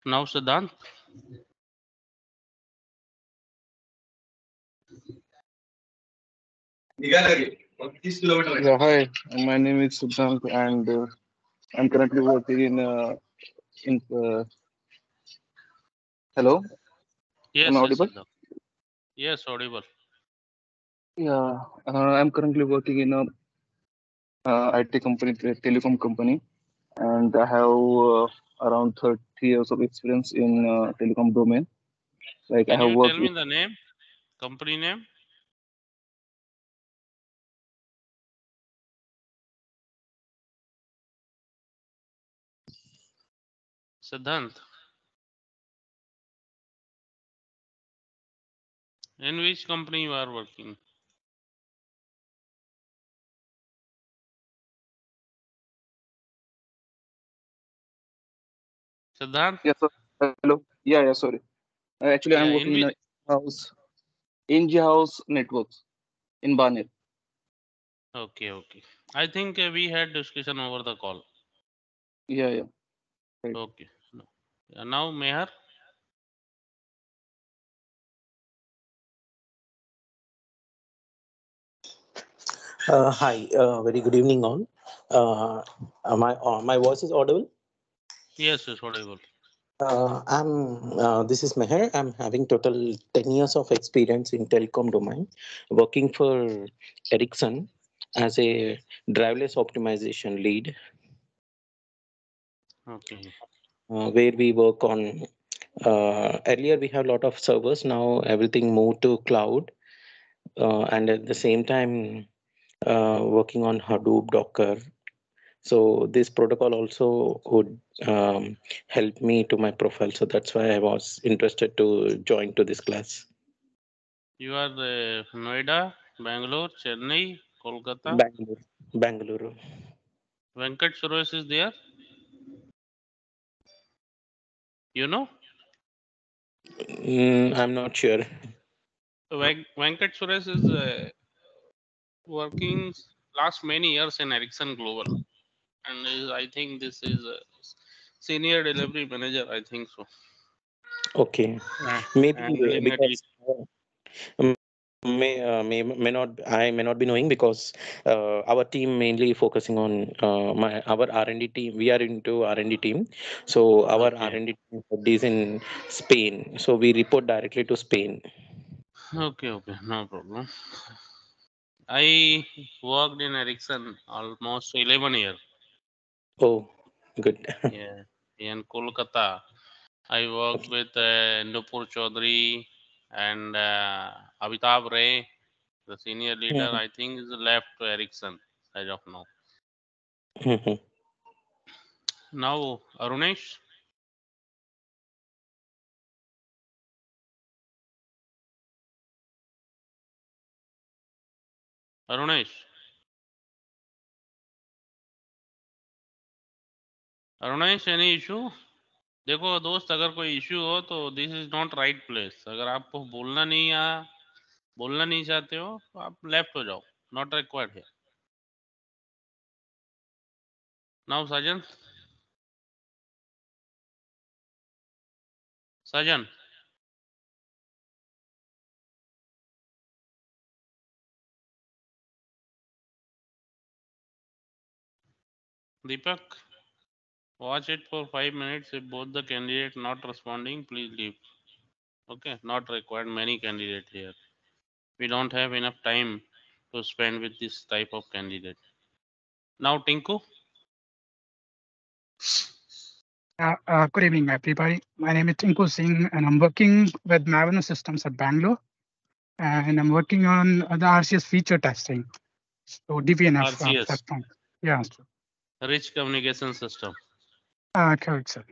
Now, Siddhant. Yeah, hi. My name is Siddhant, and I'm currently working in. Hello, am I Yes, yes, audible? Siddhant. Yes, audible. Yeah, I'm currently working in a IT company, telecom company, and I have around 30 years of experience in telecom domain. Like I Can have you tell worked. me the name, company name? Siddhant. In which company you are working? Siddhant. Yes, sir. Hello. Yeah, yeah. Sorry. Actually, I'm Yeah, working in in which? a house, NG House Networks in Baner. Okay, okay. I think we had discussion over the call. Yeah, yeah. Right. Okay. No. Yeah, now, Meher. Hi, very good evening, all. My voice is audible. Yes, yes, audible. This is Meher. I'm having total 10 years of experience in telecom domain, working for Ericsson as a driverless optimization lead, Okay. where we work on. Earlier, we have a lot of servers. Now everything moved to cloud, and at the same time, working on Hadoop, Docker. So this protocol also would help me to my profile. So that's why I was interested to join to this class. You are Noida, Bangalore, Chennai, Kolkata. Bangalore, Bangalore. Venkat Suresh is there. You know, I'm not sure. Venkat Suresh is working last many years in Ericsson Global, and I think this is a senior delivery manager. I think so. Okay, Uh, maybe handling at least. because may not I may not be knowing because our team mainly focusing on my our R&D team. We are into R&D team, so our Okay. R&D team is in Spain. So we report directly to Spain. Okay, okay, no problem. I worked in Ericsson almost 11 years. Oh, good. Yeah, in Kolkata. I worked Okay. with Nupur Chaudhary and Amitabh Ray, the senior leader. Mhm. I think is left to Ericsson as of now. Mhm. Now, Arunesh. Arunesh. Arunesh any issue देखो दोस्त अगर कोई issue हो तो this is not right place अगर आपको बोलना नहीं चाहते हो तो आप लेफ्ट हो जाओ नॉट रिक्वायर्ड है now Sajjan Deepak watch it for 5 minutes if both the candidate not responding please leave okay not required many candidate here we don't have enough time to spend with this type of candidate now Tinku Good evening, everybody. My name is Tinku Singh, and I'm working with Mavenna Systems at Bangalore, and I'm working on the RCS feature testing, so DVNF RCS platform. Yeah, rich communication system correct, sir.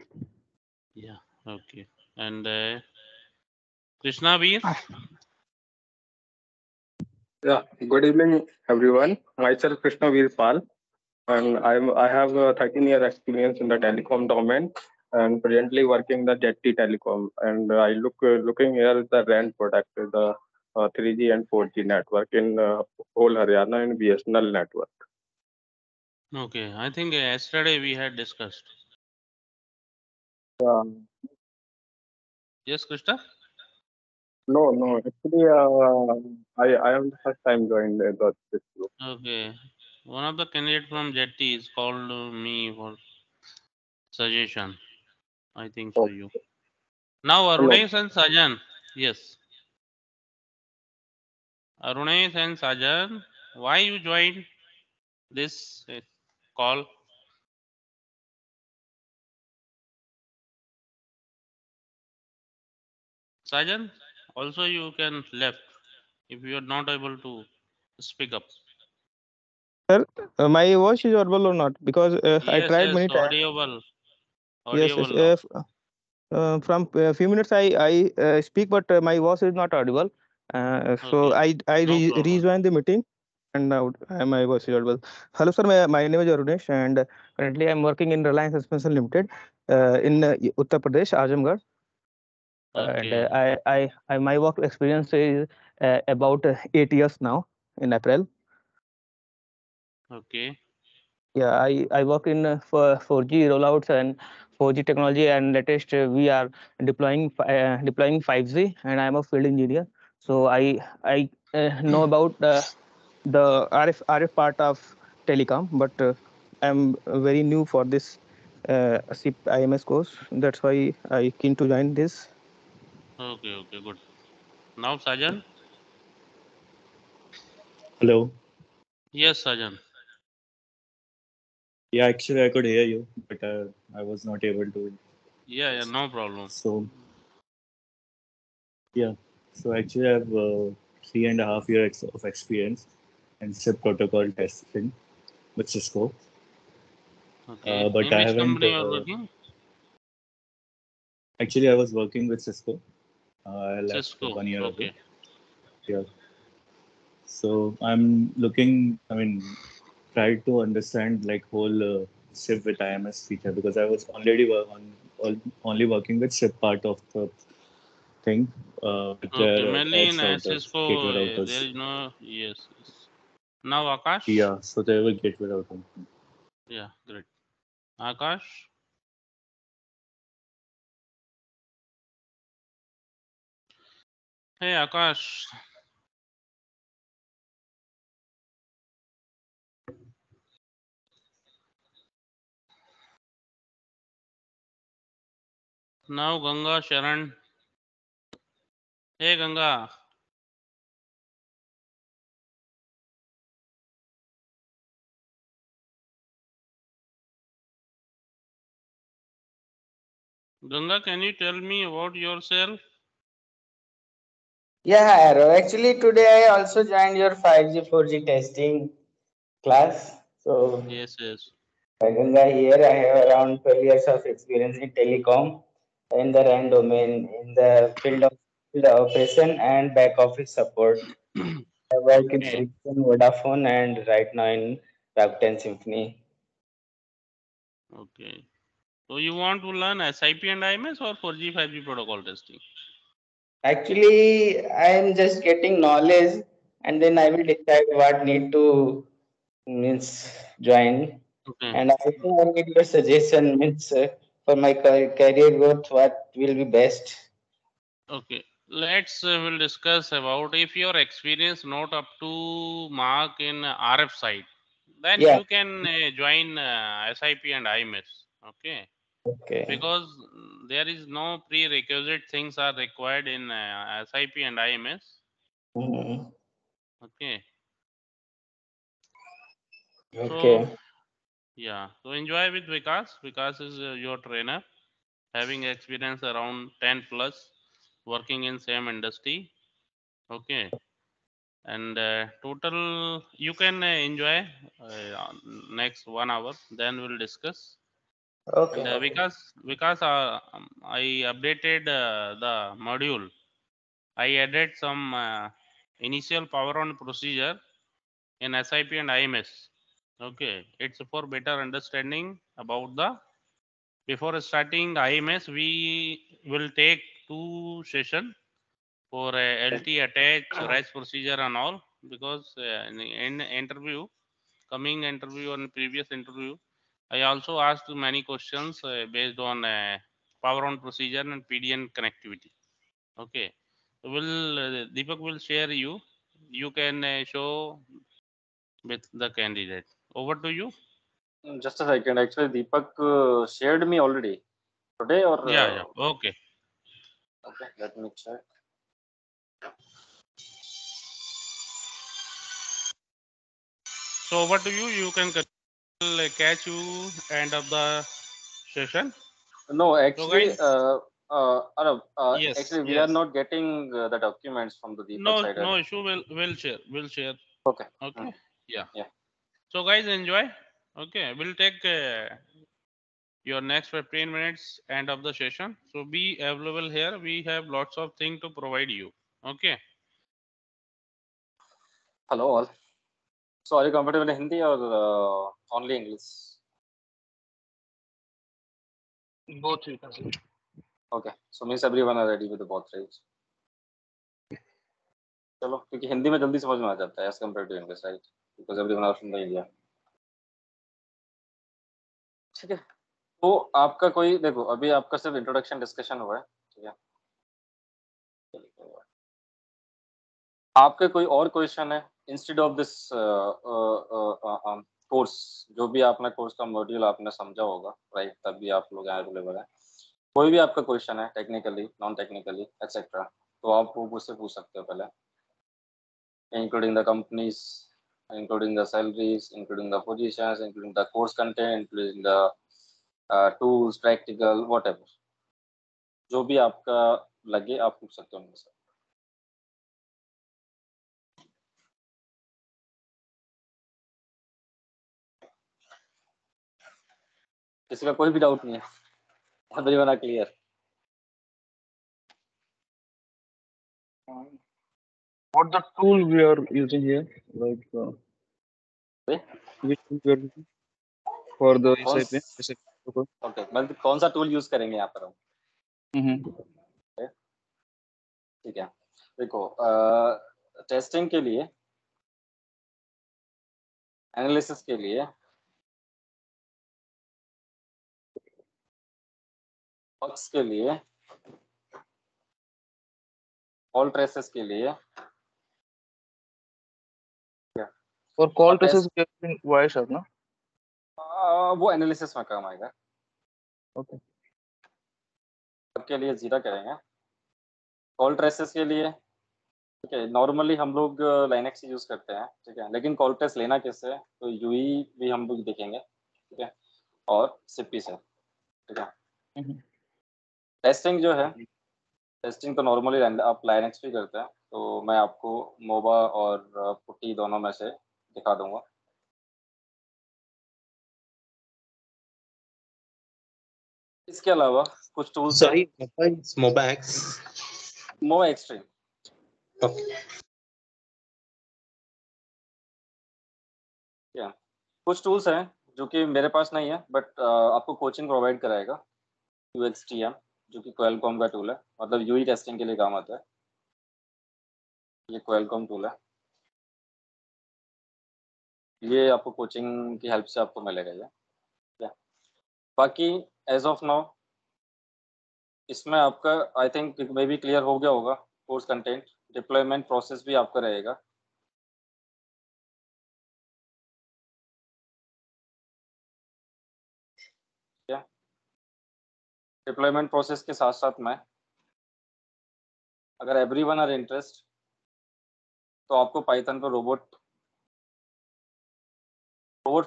yeah okay and Krishna Veer Uh, Yeah, good evening, everyone. Myself Krishna Virpal, and I have a 13-year experience in the telecom domain, and presently working the Jetty Telecom. And I looking here at the RAN product, the 3G and 4G network in whole Haryana and BSNL network. okay I think yesterday we had discussed Yeah. Yes, Krishna. No, no. Actually, I am the first time joined this group. Okay. One of the candidate from Jetty is called me for suggestion. I think for Oh, you. Now hello. Arunesh and Sajan. Yes. Arunesh and Sajan, why you joined this call? Sajan, also you can left if you are not able to speak up. Sir, my voice is audible or not? Because I Yes, tried yes, many times. audible, Yes, yes. audible now. From a few minutes I speak, but my voice is not audible. So Okay, no problem. rejoined the meeting, and now my voice is audible. Hello, sir. My name is Arunesh, and currently I'm working in Reliance Suspension Limited in Uttar Pradesh, Azamgarh. And Okay, my work experience is about 8 years now in April. okay, Yeah, I work in for 4G rollouts and 4G technology, and latest we are deploying 5G, and I'm a field engineer. So I know about the RF part of telecom, but I'm very new for this SIP IMS course. That's why I keen to join this. okay, good. Now Sajan? Hello. Yes, Sajan. Yeah, actually, I could hear you, but I was not able to. Yeah, no problem. So, yeah. So, actually, I have 3.5 years of experience in SIP protocol testing with Cisco. Okay, But in I which haven't. company you are working? Actually, I was working with Cisco. I left Cisco. 1 year ago. Okay, Yeah. So, I'm looking, I mean, try to understand like whole SIP with IMS feature because I was already only working with SIP part of the thing with okay. their Mainly edge in routers, Cisco, gateway there routers. is no. Yes, yes. Now Akash. Yeah, so they were gateway router. Yeah, great. Akash. Hey, Akash. Now Ganga Sharan. Hey, Ganga. Ganga, can you tell me about yourself? Yeah, Arrow. Actually, today I also joined your 5G 4G testing class. So, Yes, yes. Ganga here, I have around 12 years of experience in telecom in the RAN domain, in the field operation and back office support. I work in Okay. Ericsson, Vodafone, and right now in Rakuten Symphony. Okay. So you want to learn SIP and IMS or 4G 5G protocol testing? Actually, I am just getting knowledge, and then I will decide what need to means join. Okay. And also, I need your suggestion means for my career growth, what will be best. Okay. Let's will discuss about if your experience not up to mark in RF side, then Yeah. you can join SIP and IMS. Okay. Okay. Because there is no prerequisite things are required in SIP and IMS. Mhm. Okay. So Okay. yeah. So enjoy with Vikas. Vikas is your trainer, having experience around 10 plus, working in same industry. Okay. And total you can enjoy next 1 hour. Then we'll discuss. And Okay. Okay. because I updated the module. I added some initial power on procedure in SIP and IMS. Okay, it's for better understanding about the. Before starting IMS, we will take two session for LT attach, REST procedure and all because in interview, coming interview and previous interview, I also asked many questions based on power on procedure and PDN connectivity. Okay, so Deepak will share you. You can show with the candidate. Over to you. Just a second. Actually, Deepak shared me already today, or Yeah. Okay. okay. Let me check. So over to you. You can catch you end of the session. No, actually, guys- Arab, Yes. actually, we are not getting the documents from the Deepak side. No issue. We'll share. Okay. Okay. Yeah. Yeah. So guys, enjoy. Okay. We'll take your next 15 minutes end of the session. So be available here. We have lots of things to provide you. Okay. Hello all. So are you comfortable in Hindi or only English? Both you can say. Okay. So means everyone are ready with the both sides. चलो, क्योंकि हिंदी में जल्दी समझ में आ जाता है as compared to English, right? Because everyone are from the India. ठीक है. तो आपका कोई देखो, अभी आपका सिर्फ इंट्रोडक्शन डिस्कशन हुआ है, ठीक है. आपके कोई और क्वेश्चन है इंस्टेड ऑफ दिस कोर्स, जो भी आपने कोर्स का मॉड्यूल आपने समझा होगा, राइट? तब भी आप लोग अवेलेबल है. कोई भी आपका क्वेश्चन है टेक्निकली, नॉन टेक्निकली, एक्सेट्रा, तो आप वो मुझसे पूछ सकते हो पहले, including the companies, including the salaries, including the positions, including the course content, including the tools, practical, whatever. जो भी आपका लगे आप पूछ सकते हो मुझसे. किसी का कोई भी डाउट नहीं है? Everyone are clear? What the tool we are using here, like which tool we are using for the SIP? Okay, मतलब कौन सा टूल यूज करेंगे यहाँ पर हम? ठीक है, देखो टेस्टिंग के लिए, एनालिसिस के लिए, बग्स के लिए, ऑल ट्रेसेस के लिए, और कॉल ट्रेसेस वायरशार्क ना, वो एनालिसिस में काम आएगा. ओके. के लिए जीरा करेंगे. कॉल ट्रेसेस के लिए ठीक है, नॉर्मली हम लोग लाइनेक्स यूज करते हैं, ठीक है, लेकिन कॉल ट्रेस लेना कैसे है, तो यूई भी हम लोग देखेंगे, ठीक है, और सिप्पी से, ठीक है. टेस्टिंग जो है, टेस्टिंग तो नॉर्मली आप लाइनेक्स भी करते हैं, तो मैं आपको मोबा और पुट्टी दोनों में से दिखा दूंगा. इसके अलावा कुछ tools Sorry, MobaX. MobaXterm. Okay. क्या कुछ टूल्स हैं जो कि मेरे पास नहीं है, बट आपको कोचिंग प्रोवाइड कराएगा UXTM, जो कि क्वेलकॉम का टूल है, मतलब यूई टेस्टिंग के लिए काम आता है. ये क्वेलकॉम टूल है, ये आपको कोचिंग की हेल्प से आपको मिलेगा ये. बाकी एज ऑफ नाउ इसमें आपका I think may be clear हो गया होगा. कोर्स कंटेंट, डिप्लॉयमेंट प्रोसेस भी आपका रहेगा. क्या डिप्लॉयमेंट प्रोसेस के साथ साथ में, अगर एवरीवन आर इंटरेस्ट, तो आपको पाइथन पर रोबोट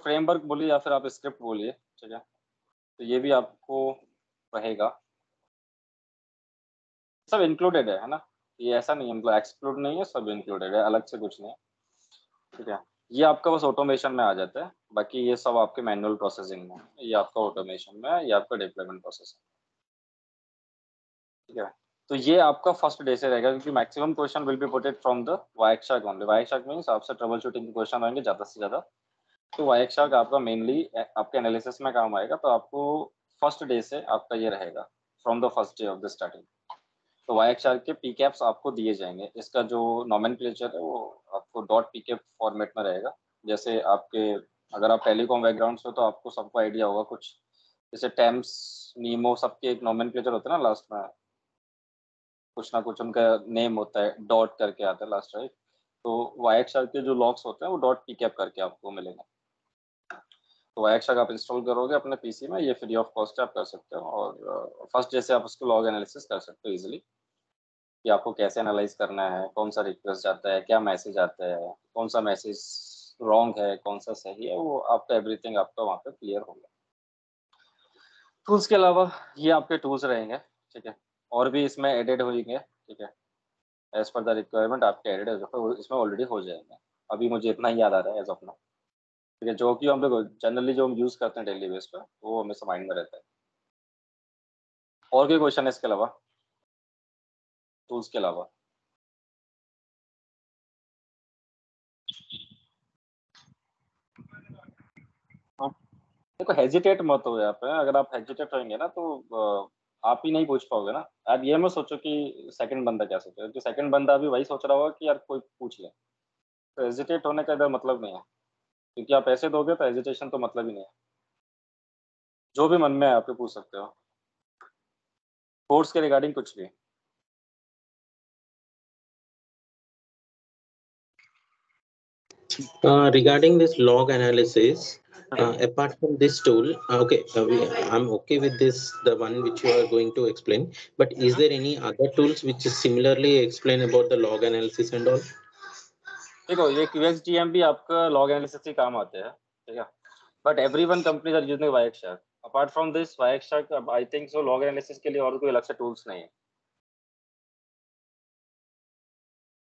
फ्रेमवर्क बोलिए या फिर आप स्क्रिप्ट बोलिए, ठीक है, तो ये भी आपको रहेगा. सब इंक्लूडेड है ना, ये ऐसा नहीं है, मतलब एक्सक्लूड नहीं है, सब इंक्लूडेड है, अलग से कुछ नहीं है, ठीक है. ये आपका बस ऑटोमेशन में आ जाता है, बाकी ये सब आपके मैनुअल प्रोसेसिंग में, ये आपका ऑटोमेशन में है, ये आपका डिप्लॉयमेंट प्रोसेस है, ठीक है. तो ये आपका फर्स्ट डे से रहेगा, क्योंकि maximum question will be putted from the Wireshark only. Wireshark means आपसे ट्रबल शूटिंग के क्वेश्चन आएंगे ज़्यादा से ज़्यादा, तो वायरशार्क आपका मेनली आपके एनालिसिस में काम आएगा. तो आपको फर्स्ट डे से आपका ये रहेगा, from the first day of the starting. तो वायरशार्क के पीकैप्स आपको दिए जाएंगे. इसका जो नॉमेनक्लेचर है वो आपको .pcap फॉर्मेट में रहेगा. जैसे आपके, अगर आप टेलीकॉम बैकग्राउंड से हो तो आपको सबको आइडिया होगा कुछ, जैसे टेम्स, नीमो, सबके एक नॉमेनक्लेचर होता है ना लास्ट में, कुछ ना कुछ उनका नेम होता है, डॉट करके आता है लास्ट, राइट। तो वायरशार्क के जो लॉक्स होते हैं वो डॉट पीकैप करके आपको मिलेंगे। तो वायरशार्क आप इंस्टॉल करोगे अपने पीसी में, ये फ्री ऑफ कॉस्ट आप कर सकते हो। और फर्स्ट जैसे आप उसको लॉग एनालिसिस कर सकते हो इजीली, कि आपको कैसे एनालाइज करना है, कौन सा रिक्वेस्ट जाता है, क्या मैसेज आता है, कौन सा मैसेज रॉन्ग है, कौन सा सही है, वो आपका एवरीथिंग आपका वहाँ पे क्लियर होगा। टूल्स के अलावा ये आपके टूल्स रहेंगे, ठीक है। और भी इसमें एडेड होंगे, ठीक है, एज पर द रिक्वायरमेंट आपके एडेड इसमें ऑलरेडी हो जाएंगे। अभी मुझे इतना ही याद आ रहा है एज ऑफ नाउ, ठीक है, जो कि हम लोग जनरली जो हम यूज करते हैं डेली बेस पे, वो हमेशा माइंड में रहता है। और कोई क्वेश्चन है इसके अलावा, टूल्स के अलावा? हाँ, देखो हेजिटेट मत हो यहाँ पे। अगर आप हेजिटेट होंगे ना तो आप ही नहीं पूछ पाओगे ना। आप ये मत सोचो कि सेकंड बंदा क्या सोचेगा, क्योंकि सेकंड बंदा भी वही सोच रहा होगा कि यार कोई पूछ ले। तो हेजिटेट होने का इधर मतलब नहीं है, क्योंकि आप ऐसे दोगे तो हेजिटेशन तो मतलब ही नहीं है। जो भी मन में है आप पूछ सकते हो, कोर्स के रिगार्डिंग कुछ भी। Regarding this log analysis, apart from this tool, I'm okay with this, the one which you are going to explain. But is there any other tools which similarly explain about the log analysis and all? देखो ये QXDM भी आपका log analysis के काम आते हैं, ठीक है, but everyone companies are using Wireshark. Apart from this Wireshark, I think so log analysis के लिए और कोई अलग से टूल्स नहीं है।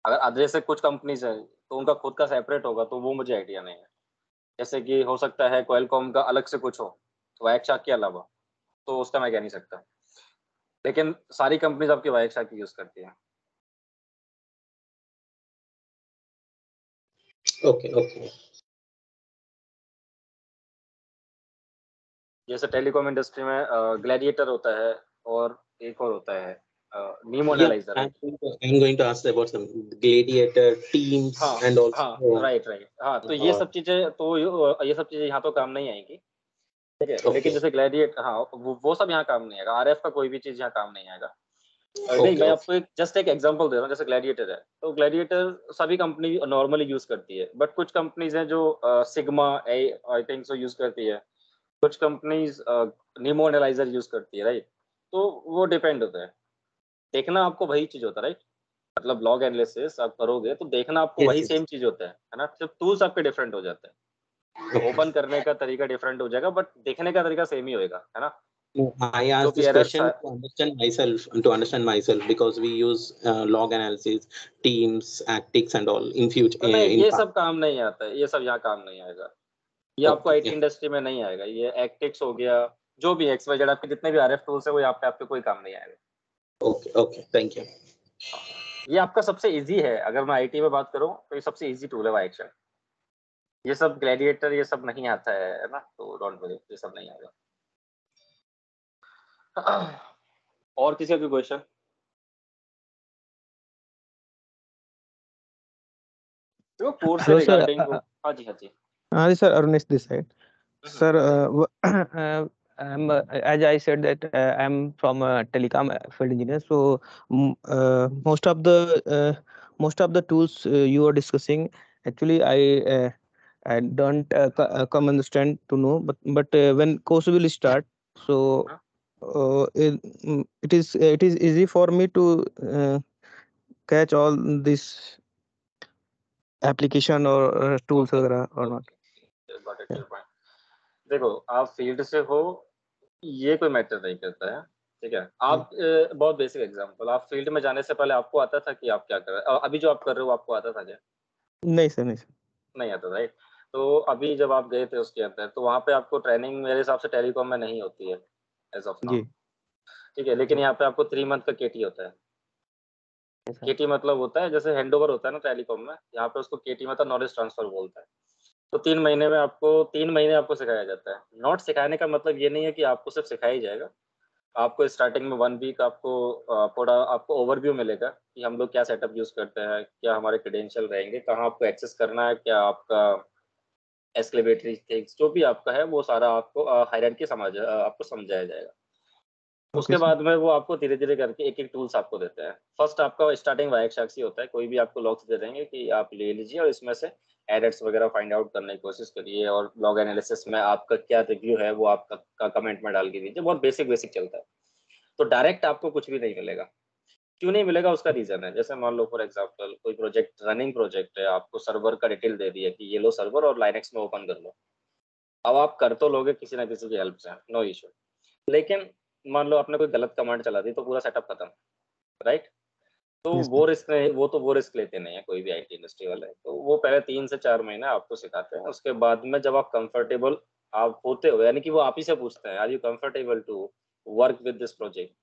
अगर अदर से कुछ कंपनीज है तो उनका खुद का सेपरेट होगा, तो वो मुझे आइडिया नहीं है। जैसे कि हो सकता है क्वालकॉम का अलग से कुछ हो वायरशार्क के अलावा, तो उसका मैं कह नहीं सकता, लेकिन सारी कंपनीज आपकी वायरशार्क की यूज करती है। Okay. जैसे टेलीकॉम इंडस्ट्री में ग्लैडिएटर होता है और एक और होता है नीमो analyser. I'm going to ask about some Gladiator, Teams, हाँ and also. हाँ, राइट। हाँ, तो ये सब चीजें तो ये सब चीजें यहाँ तो काम नहीं आएंगी, ठीक है। Okay. लेकिन जैसे ग्लैडिएटर, हाँ, वो सब यहाँ काम नहीं आएगा। आरएफ का कोई भी चीज यहाँ काम नहीं आएगा। नहीं, मैं आपको जस्ट एक एग्जांपल दे रहा हूँ। जैसे ग्लैडिएटर है, तो ग्लैडिएटर सभी कंपनी नॉर्मली यूज करती है, बट कुछ कंपनीज हैं जो सिग्मा आई थिंक सो यूज करती है, कुछ कंपनीज नीमो एनालाइजर यूज करती है, राइट। तो वो डिपेंड होता है, देखना आपको वही चीज होता है, राइट। मतलब लॉग एनालिसिस आप करोगे तो देखना आपको वही सेम चीज होता है ना, सिर्फ टूल्स आपके डिफरेंट हो जाते हैं। ओपन करने का तरीका डिफरेंट हो जाएगा, बट देखने का तरीका सेम ही होएगा, है ना। No, I asked this question to understand myself, because we use log analysis, Teams, Actix, and all in future. नहीं, ये सब काम नहीं आता है, ये सब यहाँ काम नहीं आएगा। ये आपको आईटी इंडस्ट्री में नहीं आएगा। ये एक्टिक्स हो गया, जो भी XYZ आपके जितने भी आरएफ टूल्स है, वो यहाँ पे आपके कोई काम नहीं आएगा। Okay, thank you. ये आपका सबसे इजी है। अगर मैं आईटी में बात करूँ तो ये सबसे इजी टूल है वायरशार्क। ये सब ग्लैडिएटर ये सब नहीं आता है ना, तो डोंट वरी, ये सब नहीं आएगा। और किसी का कोई क्वेश्चन? तो कोर्स से रिगार्डिंग, हाँ जी sir, Arunesh this side. Sir, as I said that I'm from telecom field engineer, so most of the tools you are discussing, actually I don't come understand to know, but when course will start, so it is easy for me to catch all this application or tools वगैरह or not. देखो, आप field से हो ये कोई matter नहीं करता है, ठीक है। आप बहुत बेसिक एग्जांपल, आप फील्ड में जाने से पहले आपको आता था कि आप क्या कर रहे हो? अभी जो आप कर रहे हो आपको आता था क्या? नहीं सर, नहीं आता, राइट। तो अभी जब आप गए थे उसके अंदर, तो वहाँ पे आपको ट्रेनिंग मेरे हिसाब से टेलीकॉम में नहीं होती है एज ऑफ नाउ, ठीक है। लेकिन यहाँ पे आपको 3 मंथ का केटी होता है। केटी मतलब होता है जैसे हैंडओवर होता है ना टेलीकॉम में, यहाँ पे उसको केटी मतलब नॉलेज ट्रांसफर बोलता है। तो 3 महीने में आपको 3 महीने आपको सिखाया जाता है। नॉट सिखाने का मतलब ये नहीं है कि आपको सिर्फ सिखाया ही जाएगा। आपको स्टार्टिंग में 1 वीक आपको पूरा आपको ओवरव्यू मिलेगा कि हम लोग क्या सेटअप यूज करते हैं, क्या हमारे क्रेडेंशियल रहेंगे, कहाँ आपको एक्सेस करना है, क्या आपका एस्केलेटरी थिंग्स जो भी आपका है वो सारा आपको हायरार्की आपको समझाया जाएगा। उसके बाद में वो आपको धीरे धीरे करके एक एक टूल्स आपको देते हैं। फर्स्ट आपका स्टार्टिंग वायरशार्क ही होता है, कोई भी आपको लॉग्स दे देंगे कि आप ले लीजिए और इसमें से एरर्स वगैरह फाइंड आउट करने की कोशिश करिए, और लॉग एनालिसिस में आपका क्या रिव्यू है वो आपका कमेंट में डाल के दीजिए। बहुत बेसिक चलता है। तो डायरेक्ट आपको कुछ भी नहीं मिलेगा। क्यों नहीं मिलेगा, उसका रीजन है। जैसे मान लो फॉर एग्जांपल कोई प्रोजेक्ट, रनिंग प्रोजेक्ट है, आपको सर्वर का डिटेल दे दिया कि ये लो सर्वर और लाइनेक्स में ओपन कर लो। अब आप कर तो लोगे किसी ना किसी की हेल्प से, नो इशू, लेकिन मान लो आपने कोई गलत कमांड चला दी तो पूरा सेटअप खत्म, राइट? तो वो रिस्क लेते नहीं है कोई भी आईटी इंडस्ट्री वाले। तो वो पहले 3 से 4 महीने आपको सिखाते हैं। उसके बाद में जब आप कंफर्टेबल आप होते हो, यानी कि वो आप ही से पूछते हैं are you comfortable to work with this project,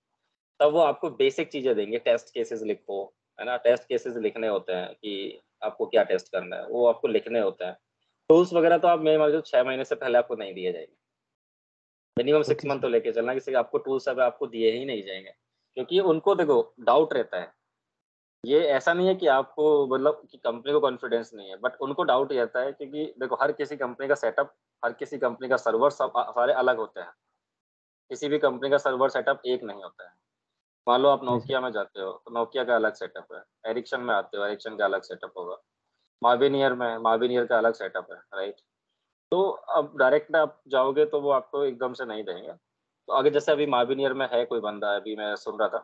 तब वो आपको बेसिक चीजें देंगे। टेस्ट केसेस लिखो, है ना, टेस्ट केसेस लिखने होते हैं कि आपको क्या टेस्ट करना है, वो आपको लिखने होते हैं। टूल्स वगैरह तो आप मेरे मान लो 6 महीने से पहले आपको नहीं दिए जाएंगे। मिनिमम 6 मंथ तो लेके चलना, किसी आपको टूल्स अब आपको दिए ही नहीं जाएंगे, क्योंकि उनको देखो डाउट रहता है। ये ऐसा नहीं है कि आपको मतलब कि कंपनी को कॉन्फिडेंस नहीं है, बट उनको डाउट रहता है, क्योंकि देखो हर किसी कंपनी का सेटअप, हर किसी कंपनी का सर्वर सब सारे अलग होते हैं। किसी भी कंपनी का सर्वर सेटअप एक नहीं होता है। मान लो आप नोकिया में जाते हो तो नोकिया का अलग सेटअप है, एरिक्सन में आते हो एरिक्सन का अलग सेटअप होगा, मार्विनियर का अलग सेटअप है, राइट? तो अब डायरेक्ट आप जाओगे तो वो आपको एकदम से नहीं देंगे। तो आगे जैसे अभी मार्विनियर में है कोई बंदा, अभी मैं सुन रहा था,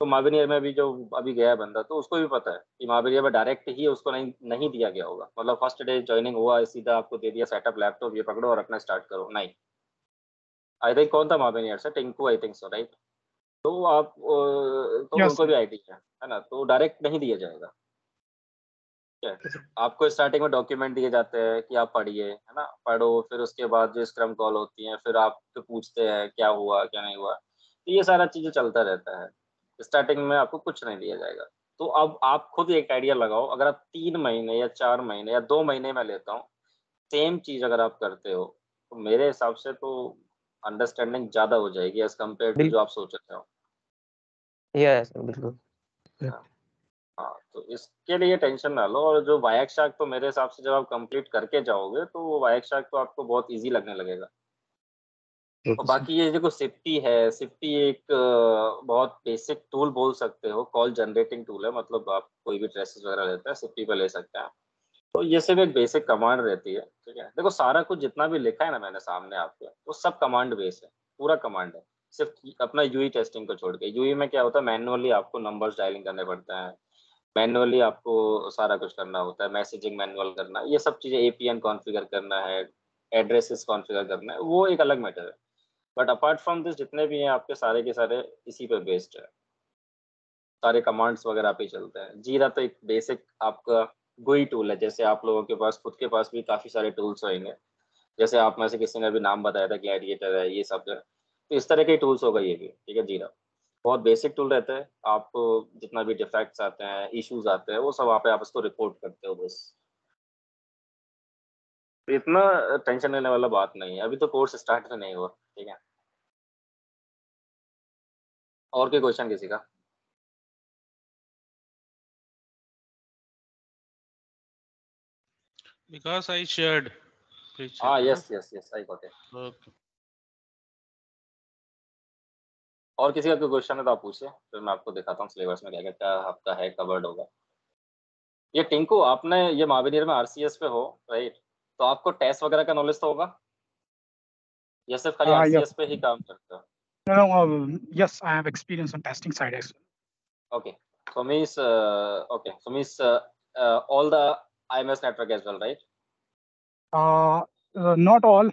तो मार्विनियर में भी जो अभी गया है बंदा, तो उसको भी पता है कि मार्विनियर में डायरेक्ट ही उसको नहीं दिया गया होगा। मतलब फर्स्ट डे ज्वाइनिंग हुआ, सीधा आपको दे दिया सेटअप, लैपटॉप ये पकड़ो और रखना स्टार्ट करो, नहीं। आई थिंक कौन था मार्विनियर से, टिंकू आई थिंक सो, राइट? तो आप तो Yes, उनको भी आईटी है ना, तो डायरेक्ट नहीं दिया जाएगा। ठीक है, आपको स्टार्टिंग में डॉक्यूमेंट दिए जाते हैं कि आप पढ़िए, है ना, पढ़ो, फिर उसके बाद जो स्क्रम कॉल होती है, फिर आपसे पूछते हैं क्या हुआ क्या नहीं हुआ। तो ये सारा चीजें चलता रहता है। स्टार्टिंग में आपको कुछ नहीं दिया जाएगा। तो अब आप खुद एक आइडिया लगाओ, अगर आप 3 महीने या 4 महीने या 2 महीने में लेता हूँ, सेम चीज अगर आप करते हो, तो मेरे हिसाब से तो अंडरस्टैंडिंग ज्यादा हो जाएगी एज कम्पेयर टू जो आप सोच रहे हो। यस बिल्कुल। हाँ, तो इसके लिए टेंशन ना लो। और जो वायक शार्क, तो मेरे हिसाब से जब आप कंप्लीट करके जाओगे तो वो वायक शार्क तो आपको बहुत इजी लगने लगेगा। और बाकी ये देखो सिप्टी है, सिप्टी एक बहुत बेसिक टूल बोल सकते हो, कॉल जनरेटिंग टूल है। मतलब आप कोई भी ट्रेसेस वगैरह लेते हैं सिप्टी पे ले सकते हैं। तो ये सिर्फ एक बेसिक कमांड रहती है, ठीक है। देखो सारा कुछ जितना भी लिखा है ना मैंने सामने आपके, वो सब कमांड बेस है, पूरा कमांड है। सिर्फ अपना यूई टेस्टिंग को छोड़ के, यूई में क्या होता है, मैनुअली आपको नंबर्स डायलिंग करने पड़ते हैं, मैनुअली आपको सारा कुछ करना होता है, मैसेजिंग मैनुअल करना, ये सब चीजें, एपीएन कॉन्फ़िगर करना है, एड्रेसेस कॉन्फ़िगर करना है, वो एक अलग मैटर है। बट अपार्ट फ्रॉम दिस जितने भी हैं आपके सारे के सारे इसी पे बेस्ड है। सारे कमांड्स वगैरह पे चलते हैं। जीरा तो एक बेसिक आपका गुई टूल है। जैसे आप लोगों के पास खुद के पास भी काफी सारे टूल्स होंगे, जैसे आप में से किसी ने भी नाम बताया था ग्लैडिएटर है, ये सब है, तो इस तरह के टूल्स होगा ये भी, ठीक है। जीरा बहुत बेसिक टूल रहता है। आप जितना भी डिफेक्ट्स आते हैं, इश्यूज आते हैं, वो सब वहाँ पे आप इसको रिपोर्ट करते हो बस। तो इतना टेंशन लेने वाला बात नहीं है। अभी तो कोर्स स्टार्ट भी नहीं हुआ, ठीक है। और कोई क्वेश्चन किसी का? Because I shared. Please check, हाँ, है यस ना? Yes yes, I got it. Okay. और किसी का कोई क्वेश्चन है तो आप पूछिए, फिर मैं आपको दिखाता हूँ सिलेबस में क्या क्या आपका है, कवर्ड होगा। ये टिंकू, आपने ये महावीर में आरसीएस पे हो, राइट? तो आपको टेस्ट वगैरह का नॉलेज तो होगा, या सिर्फ खाली yes. आरसीएस पे ही काम करते हो? No, yes, I have experience on testing side as Okay, so means all the IMS network as well, right? well. Not all.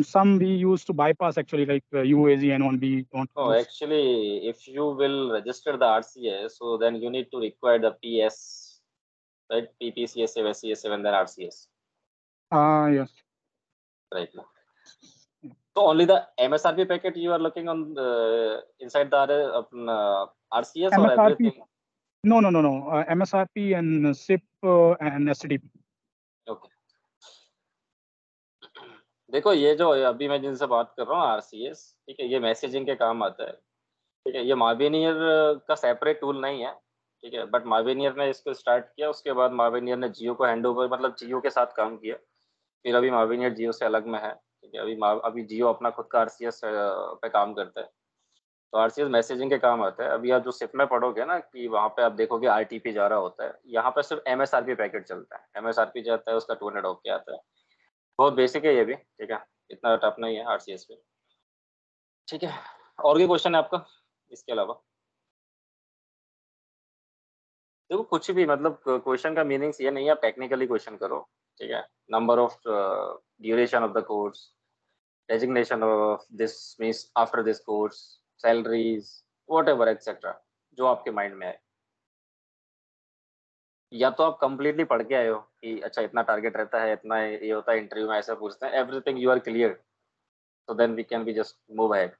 Some we use to bypass actually, like UAZ and one we don't No, use. actually, if you will register the RCS, so then you need to require the PS, right? PPCS7, SCS7, then RCS, Yes. right? So only the MSRP packet you are looking on the inside the RCS or MSRP. everything? No. MSRP and SIP and STP. Okay. देखो ये जो अभी मैं जिनसे बात कर रहा हूँ आरसीएस, ठीक है, ये मैसेजिंग के काम आता है, ठीक है। ये मार्विनियर का सेपरेट टूल नहीं है, ठीक है, बट मार्विनियर ने इसको स्टार्ट किया, उसके बाद मार्विनियर ने जियो को हैंड ओवर, मतलब जियो के साथ काम किया, फिर अभी मार्विनियर जियो से अलग में है, ठीक है। अभी जियो अपना खुद का आरसीएस पे काम करता है। तो आरसीएस मैसेजिंग के काम आता है। अभी आप जो सिप में पढ़ोगे ना कि वहाँ पे आप देखोगे आरटीपी जा रहा होता है, यहाँ पे सिर्फ एमएसआरपी पैकेट चलता है। एमएसआरपी जाता है, उसका 200 होके आता है। बहुत बेसिक है ये भी, ठीक है, इतना टफ नहीं है आरसीएस पे, ठीक है। और भी क्वेश्चन है आपका इसके अलावा? देखो कुछ भी, मतलब क्वेश्चन का मीनिंग्स ये नहीं है आप टेक्निकली क्वेश्चन करो, ठीक है। Number of duration of the course, designation of this means after this course, salaries, whatever etcetera, जो आपके माइंड में आए। या तो आप कंप्लीटली पढ़ के आए हो कि अच्छा इतना टारगेट रहता है, इतना ये होता है, इंटरव्यू में ऐसा पूछते हैं, everything you are clear, so then we can be just move ahead.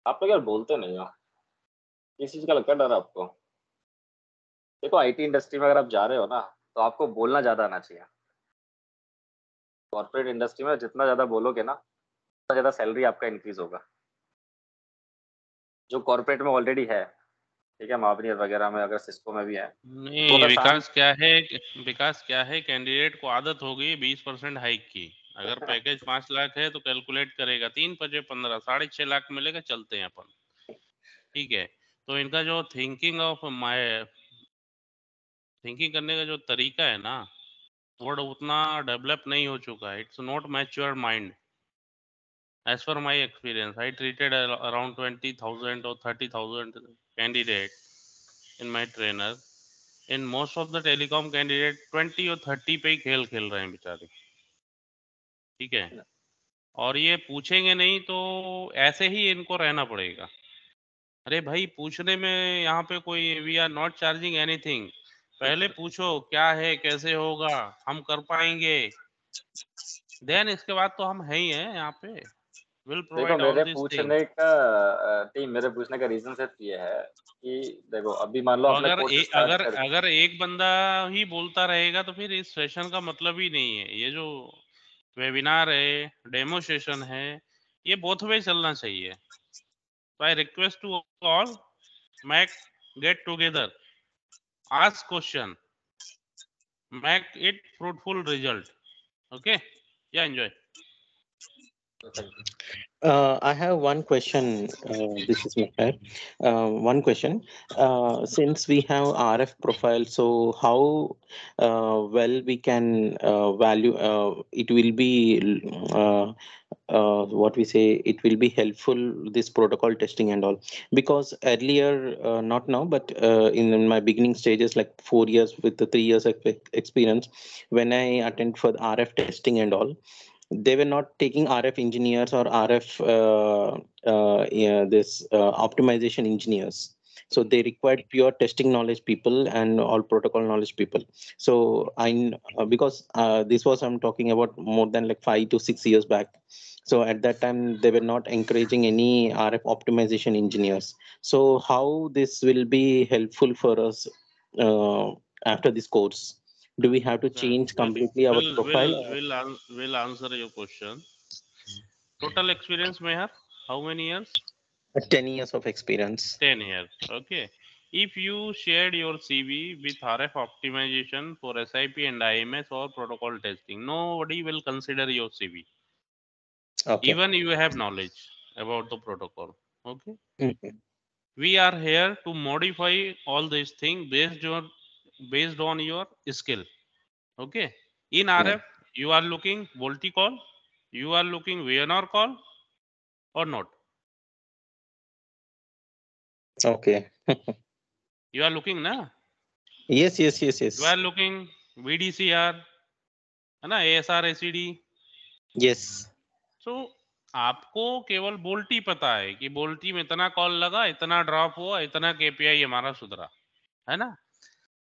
आप लोग यार बोलते नहीं हो, किस चीज का लगता है डर आपको? देखो आईटी इंडस्ट्री में अगर आप जा रहे हो ना, तो आपको बोलना ज्यादा आना चाहिए। कॉर्पोरेट इंडस्ट्री में जितना ज्यादा बोलोगे ना, उतना ज्यादा सैलरी आपका इंक्रीज होगा। जो कॉर्पोरेट में ऑलरेडी है, ठीक है, मावनियर वगैरह में, अगर सिस्को में भी है, नहीं, तो अगर विकास क्या है कैंडिडेट को आदत हो गई 20% हाइक की। अगर पैकेज 5 लाख है तो कैलकुलेट करेगा 3 × 15 6.5 लाख मिलेगा, चलते हैं अपन, ठीक है। तो इनका जो थिंकिंग करने का जो तरीका है ना, वो उतना डेवलप नहीं हो चुका है। It's not mature mind as per my experience. I treated around 20,000 or 30,000 candidate in my trainer. In most of the telecom candidate 20 और 30 पे ही खेल रहे हैं बेचारे, ठीक है। और ये पूछेंगे नहीं तो ऐसे ही इनको रहना पड़ेगा। अरे भाई पूछने में यहाँ पे कोई, we are not charging anything. पहले पूछो क्या है, कैसे होगा, हम कर पाएंगे, देन इसके बाद तो हम है ही हैं यहाँ पे, विल देखो प्रोवाइड ऑल मेरे दिस पूछने थिंग्स। का टीम, मेरे पूछने का रीजन सिर्फ ये है कि देखो अभी मान लो आपने कोर्स स्टार्ट कर, अगर एक बंदा ही बोलता रहेगा तो फिर इस सेशन का मतलब ही नहीं है। ये जो वेबिनार है, डेमो सेशन है, ये बोथ वे चलना चाहिए। So I request to all, make get together, ask question, make it fruitful result. Okay? Yeah, enjoy. I have one question. This is Meher. One question. Since we have RF profile, so how well we can value? It will be what we say. It will be helpful, this protocol testing and all. Because earlier, not now, but in my beginning stages, like 4 years with the 3 years of experience, when I attend for the RF testing and all, they were not taking RF engineers or RF optimization engineers. So they required pure testing knowledge people and all protocol knowledge people. So because this was, I'm talking about more than like 5 to 6 years back. So at that time they were not encouraging any RF optimization engineers. So how this will be helpful for us after this course? Do we have to change completely our profile? Will answer your question. Total experience, Meher, how many years? 10 years of experience. 10 years. Okay. If you shared your CV with RF optimization for SIP and IMS or protocol testing, nobody will consider your CV. Okay. Even you have knowledge about the protocol. Okay. Mhm. We are here to modify all these things based on your skill. Okay. In RF, you are looking VoLTE call, you are looking VNR call or not? Okay. You are looking, na? Yes. You are looking VDCR, है ना, ASR, ACD. Yes. So आपको केवल बोल्टी पता है कि बोल्टी में इतना call लगा, इतना ड्रॉप हुआ, इतना केपीआई हमारा सुधरा, है ना।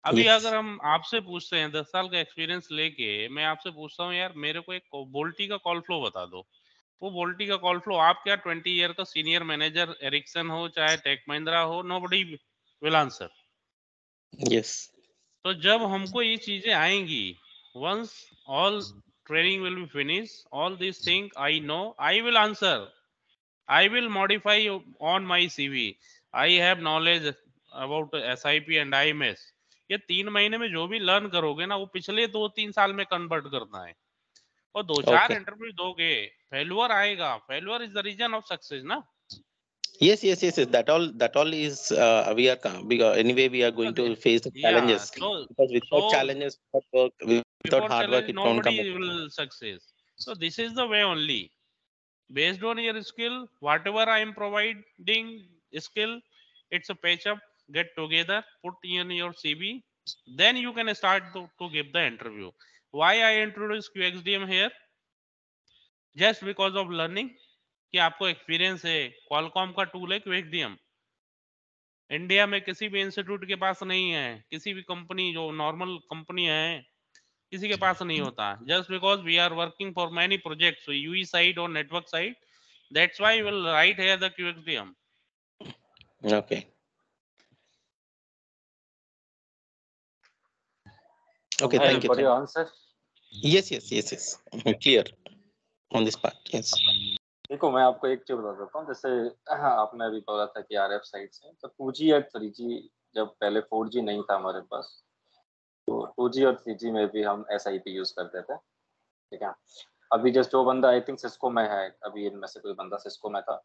अभी Yes. अगर हम आपसे पूछते हैं 10 साल का एक्सपीरियंस लेके, मैं आपसे पूछता हूँ यार मेरे को एक बोल्टी का कॉल फ्लो बता दो, वो बोल्टी का कॉल फ्लो आप क्या 20 ईयर का सीनियर मैनेजर एरिक्सन हो चाहे टेक महिंद्रा हो, नोबडी विल आंसर। Yes. तो जब हमको ये चीजें आएंगी, once all training will be finish, all this thing I know, I will answer, I will modify on my CV, I have knowledge about SIP and IMS। ये 3 महीने में जो भी लर्न करोगे ना, वो पिछले 2-3 साल में कन्वर्ट करना है। और 2-4 Okay. इंटरव्यू दोगे, फेल्यूर आएगा, failure is the reason of success ना। Yes. That all is we are because anyway we are going to face the challenges, so because without challenges, without work, without before hard work, challenge it won't come. nobody will success. So this is the way only. Based on your skill, whatever I am providing skill, it's a patch up, get together, put in your CV, then you can start to give the interview. Why I introduce QXDM here? Just because of learning कि आपको experience है, Qualcomm का tool है QXDM, India में किसी भी institute के पास नहीं है, किसी भी कंपनी जो नॉर्मल कंपनी है किसी के पास नहीं होता। Just because we are working for many projects UE side और network side, that's why we will write here the QXDM. Okay. Okay, thank you. For your answer. Yes. Clear on this part. Yes. देखो मैं आपको एक चीज बता देता हूँ, जैसे आपने अभी बोला था कि RF साइड से, तो 2G या 3G, जब पहले 4G नहीं था हमारे पास, तो 2G और 3G में भी हम SIP यूज करते थे, ठीक है। अभी जस्ट जो बंदा आई थिंक सिस्को में है, अभी इनमें से कोई बंदा सिस्को में था,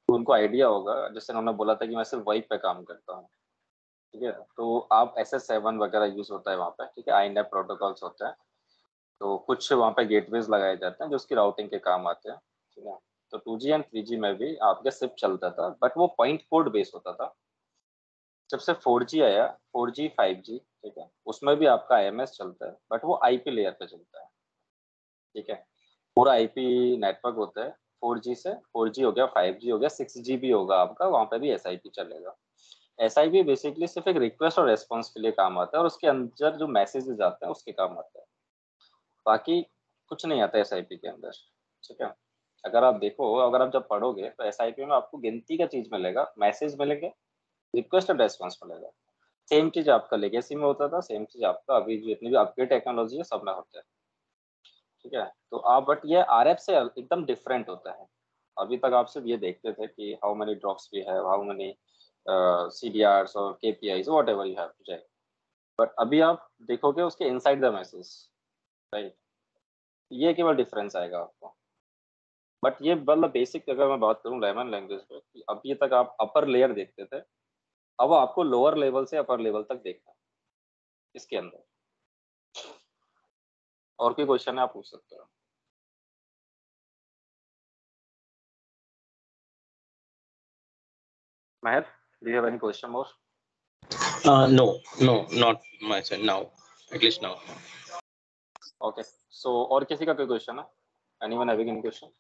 तो उनको आइडिया होगा, जैसे उन्होंने बोला था कि मैं सिर्फ वाइप पे काम करता हूँ, ठीक है। तो आप SS7 वगैरह यूज होता है वहाँ पे, ठीक है, INAP प्रोटोकॉल्स होते हैं, तो कुछ वहाँ पे गेटवेज लगाए जाते हैं जो उसकी राउटिंग के काम आते हैं, ठीक है। तो 2G एंड 3G में भी आपके सिप चलता था, बट वो पॉइंट कोड बेस होता था। जब से 4G आया, 4G 5G, ठीक है, उसमें भी आपका IMS चलता है, बट वो IP लेयर पे चलता है, ठीक है। पूरा IP नेटवर्क होता है, 4G से 4G हो गया, 5G हो गया, 6G भी होगा आपका, वहाँ पे भी SIP चलेगा। SIP बेसिकली सिर्फ एक रिक्वेस्ट और रेस्पॉन्स के लिए काम आता है, और उसके अंदर जो मैसेजेस आते हैं उसके काम आता है, बाकी कुछ नहीं आता है SIP के अंदर, ठीक है। अगर आप देखो, अगर आप जब पढ़ोगे तो SIP में आपको गिनती का चीज मिलेगा, मैसेज मिलेंगे, रिक्वेस्ट और रेस्पॉन्स मिलेगा। सेम चीज आपका लेगेसी में होता था, सेम चीज आपका अभी जितनी भी अपग्रेड टेक्नोलॉजी है सब में होता है, ठीक है। तो आप बट ये RF से एकदम डिफरेंट होता है। अभी तक आप सिर्फ ये देखते थे कि how many drops we have, how many CDRs और KPIs, whatever you have to check, but अभी आप देखोगे उसके इनसाइड द मैसेज, राइट, ये केवल डिफरेंस आएगा आपको। बट ये मतलब बेसिक अगर मैं बात करूँ लेमन लैंग्वेज पे, कि अभी तक आप अपर लेयर देखते थे, अब आपको लोअर लेवल से अपर लेवल तक देखना है इसके अंदर। और कोई क्वेश्चन है आप पूछ सकते हो। Mahir, do you have any question more? No, not much now. At least now. Okay. So और किसी का कोई क्वेश्चन है? Anyone having any question?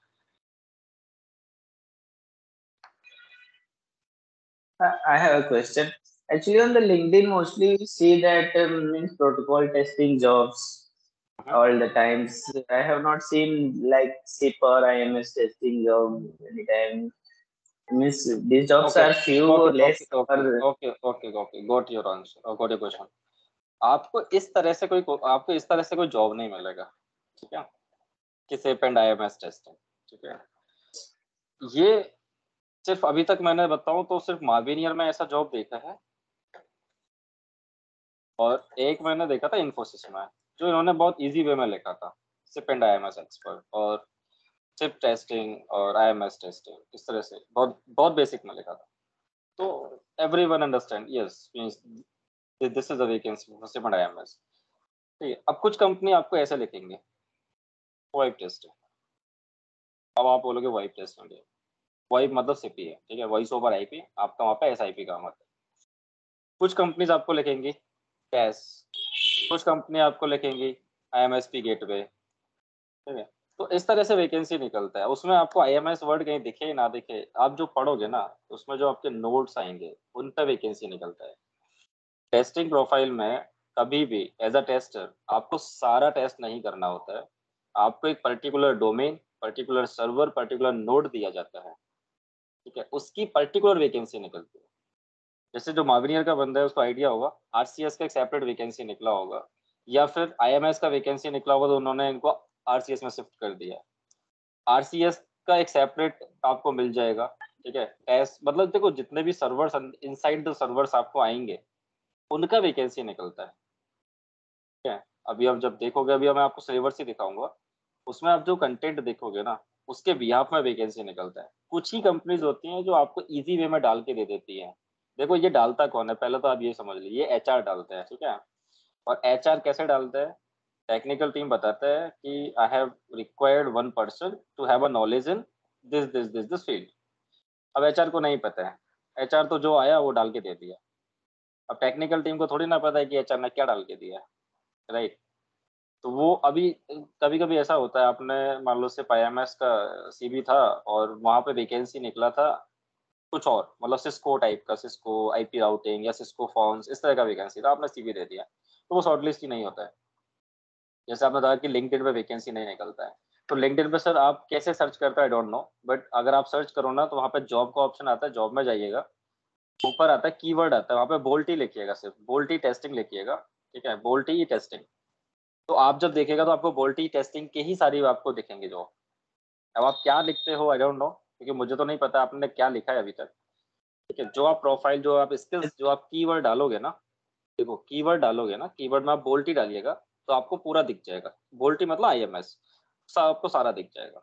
I have a question. Actually, on the LinkedIn, mostly we see that means protocol testing jobs all the times. I have not seen like SIP or IMS testing job anytime. Means these jobs are few or less. Okay. Got your answer. Got your question. आपको इस तरह से कोई job नहीं मिलेगा, ठीक है, कि SIP एंड IMS टेस्टिंग, ठीक है। ये सिर्फ अभी तक मैंने बताऊं तो सिर्फ मार्विनियर में ऐसा जॉब देखा है, और एक मैंने देखा था इन्फोसिस में, जो इन्होंने बहुत इजी वे में लिखा था, SIP एंड IMS एक्सपर्ट और SIP टेस्टिंग और IMS टेस्टिंग, इस तरह से बहुत बेसिक में लिखा था। तो everyone understand, yes this is a vacancy for SIP and IMS, ठीक है। अब कुछ कंपनी आपको ऐसे लिखेंगे वाइप टेस्टिंग, अब आप बोलोगे वाइप टेस्टिंग, वाइप मतलब SIP है, ठीक है, वॉइस ओवर IP, आपका वहाँ पे SIP काम आता है। कुछ कंपनीज आपको लिखेंगी कैश, कुछ कंपनी आपको लिखेंगी IMSP गेटवे, ठीक है। तो इस तरह से वैकेंसी निकलता है, उसमें आपको IMS वर्ड कहीं दिखे ना दिखे, आप जो पढ़ोगे ना उसमें जो आपके नोट्स आएंगे उन पर वैकेंसी निकलता है। टेस्टिंग प्रोफाइल में कभी भी एज अ टेस्टर आपको सारा टेस्ट नहीं करना होता है, आपको एक particular domain, particular server, particular node दिया जाता है, ठीक है, उसकी पर्टिकुलर वैकेंसी निकलती है। जैसे जो मार्विनियर का बंदा है उसको आइडिया होगा, RCS का एक सेपरेट वैकेंसी निकला होगा, या फिर IMS का वैकेंसी निकला होगा तो उन्होंने इनको RCS में शिफ्ट कर दिया। RCS का एक सेपरेट आपको मिल जाएगा, ठीक है। टेस्ट मतलब देखो जितने भी सर्वर्स इनसाइड द सर्वर्स आपको आएंगे उनका वैकेंसी निकलता है, ठीक है। अभी आप जब देखोगे, अभी मैं आपको सिलेबस ही दिखाऊंगा, उसमें आप जो कंटेंट देखोगे ना, उसके बिहाफ में वैकेंसी निकलता है। कुछ ही कंपनीज होती हैं जो आपको इजी वे में डाल के दे देती हैं। देखो ये डालता कौन है, पहले तो आप ये समझ लीजिए, ये एचआर डालते हैं, ठीक है। और एचआर कैसे डालते हैं? टेक्निकल टीम बताता है कि I have required one person to have a knowledge in this field. अब एचआर को नहीं पता है, एचआर तो जो आया वो डाल के दे दिया। अब टेक्निकल टीम को थोड़ी ना पता है कि एचआर ने क्या डाल के दिया, राइट। तो वो अभी कभी कभी ऐसा होता है, आपने मान लो सिर्फ IMS का CV था और वहां पे वैकेंसी निकला था कुछ और, मतलब सिस्को टाइप का, सिस्को IP राउटिंग या सिस्को फॉर्म्स, इस तरह का वैकेंसी था, आपने CV दे दिया, तो वो शॉर्टलिस्ट ही नहीं होता है। जैसे आपने कहा कि लिंक्डइन पे वैकेंसी नहीं निकलता है, तो लिंक्डइन पे सर आप कैसे सर्च करते हैं आई डोंट नो, बट अगर आप सर्च करो ना तो वहाँ पे जॉब का ऑप्शन आता है, जॉब में जाइएगा, ऊपर आता है कीवर्ड आता है, वहाँ पे बोल्टी लिखिएगा, सिर्फ बोल्टी टेस्टिंग लिखिएगा, ठीक है, बोल्टी टेस्टिंग। तो आप जब देखेगा तो आपको बोल्टी टेस्टिंग के ही सारी आपको दिखेंगे जॉब। अब आप क्या लिखते हो आई डोंट नो, क्योंकि मुझे तो नहीं पता आपने क्या लिखा है अभी तक, ठीक है। जो आप प्रोफाइल, जो आप स्किल्स, जो आप कीवर्ड डालोगे ना, देखो कीवर्ड डालोगे ना, कीवर्ड में आप बोल्टी डालिएगा तो आपको पूरा दिख जाएगा। बोल्टी मतलब IMS, आपको सारा दिख जाएगा।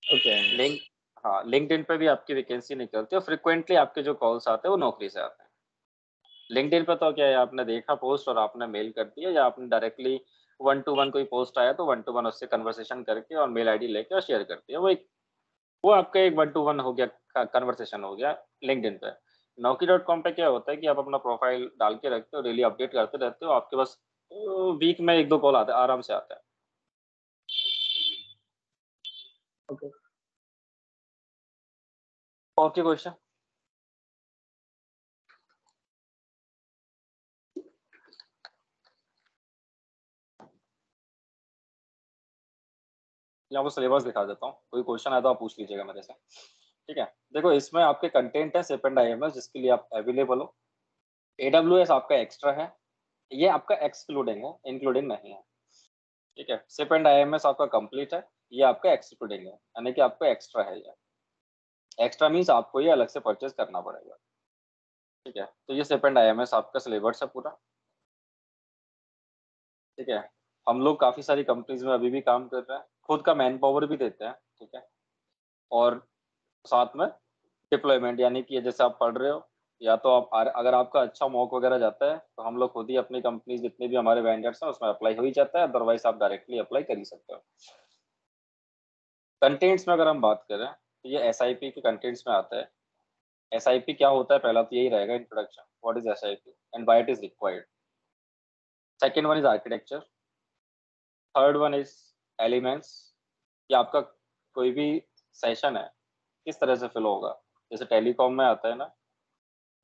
Okay. लिंक हाँ, लिंक्डइन पे भी आपकी वैकेंसी निकलती है, फ्रिक्वेंटली आपके जो कॉल्स आते हैं वो नौकरी से आते हैं। लिंक्डइन पे तो क्या है, आपने देखा पोस्ट और आपने मेल कर दिया, या आपने डायरेक्टली 1-to-1 कोई पोस्ट आया तो 1-to-1 उससे कन्वर्सेशन करके और मेल ID लेके और शेयर कर दिया, वो आपका एक 1-to-1 हो गया, कन्वर्सेशन हो गया लिंक्डइन पे। Naukri.com पे क्या होता है कि आप अपना प्रोफाइल डाल के रखते हो, डेली अपडेट करते रहते हो, आपके पास वीक में 1-2 कॉल आते हैं, आराम से आता है। Okay. और क्या क्वेश्चन? या वो सिलेबस दिखा देता हूँ, कोई क्वेश्चन आया तो आप पूछ लीजिएगा मेरे से, ठीक है। देखो इसमें आपके कंटेंट है SIP एंड IMS, जिसके लिए आप अवेलेबल हो। AWS आपका एक्स्ट्रा है, ये आपका एक्सक्लूडिंग है, इंक्लूडिंग नहीं है, ठीक है। SIP एंड IMS आपका कंप्लीट है, ये आपका एक्सक्लूडिंग है, यानी कि आपका एक्स्ट्रा है। ये एक्स्ट्रा मीन्स आपको ये अलग से परचेज करना पड़ेगा, ठीक है। तो ये SIP एंड IMS आपका सिलेबस है पूरा, ठीक है। हम लोग काफी सारी कंपनीज में अभी भी काम कर रहे हैं, खुद का मैन पावर भी देते हैं, ठीक है। और साथ में डिप्लॉयमेंट, यानी कि जैसे आप पढ़ रहे हो, या तो आप अगर आपका अच्छा मॉक वगैरह जाता है तो हम लोग खुद ही अपनी कंपनी, जितने भी हमारे वेंडर्स हैं उसमें अप्लाई हो ही जाता है, अदरवाइज आप डायरेक्टली अप्लाई कर ही सकते हो। कंटेंट्स में अगर हम बात करें तो ये SIP के कंटेंट्स में आता है। SIP क्या होता है, पहला तो यही रहेगा introduction, what is SIP and why it is required. Second one is architecture, third one is elements, कि आपका कोई भी सेशन है किस तरह से फ्लो होगा। जैसे टेलीकॉम में आता है ना,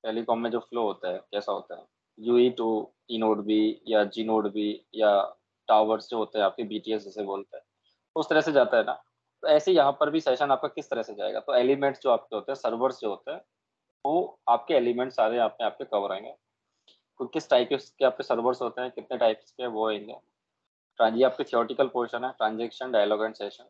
टेलीकॉम में जो फ्लो होता है कैसा होता है, UE to E node B या G नोड B, या टावर्स जो होते हैं आपके BTS जैसे बोलते हैं, उस तरह से जाता है ना। तो ऐसे यहाँ पर भी सेशन आपका किस तरह से जाएगा, तो एलिमेंट्स जो आपके होते हैं, सर्वर्स जो होते हैं, वो आपके एलिमेंट सारे आपके कवर आएंगे। तो किस टाइप के आपके सर्वर्स होते हैं, कितने टाइप्स के वो आएंगे। ये आपके थियोरटिकल पोर्शन है, transaction, dialogue and session.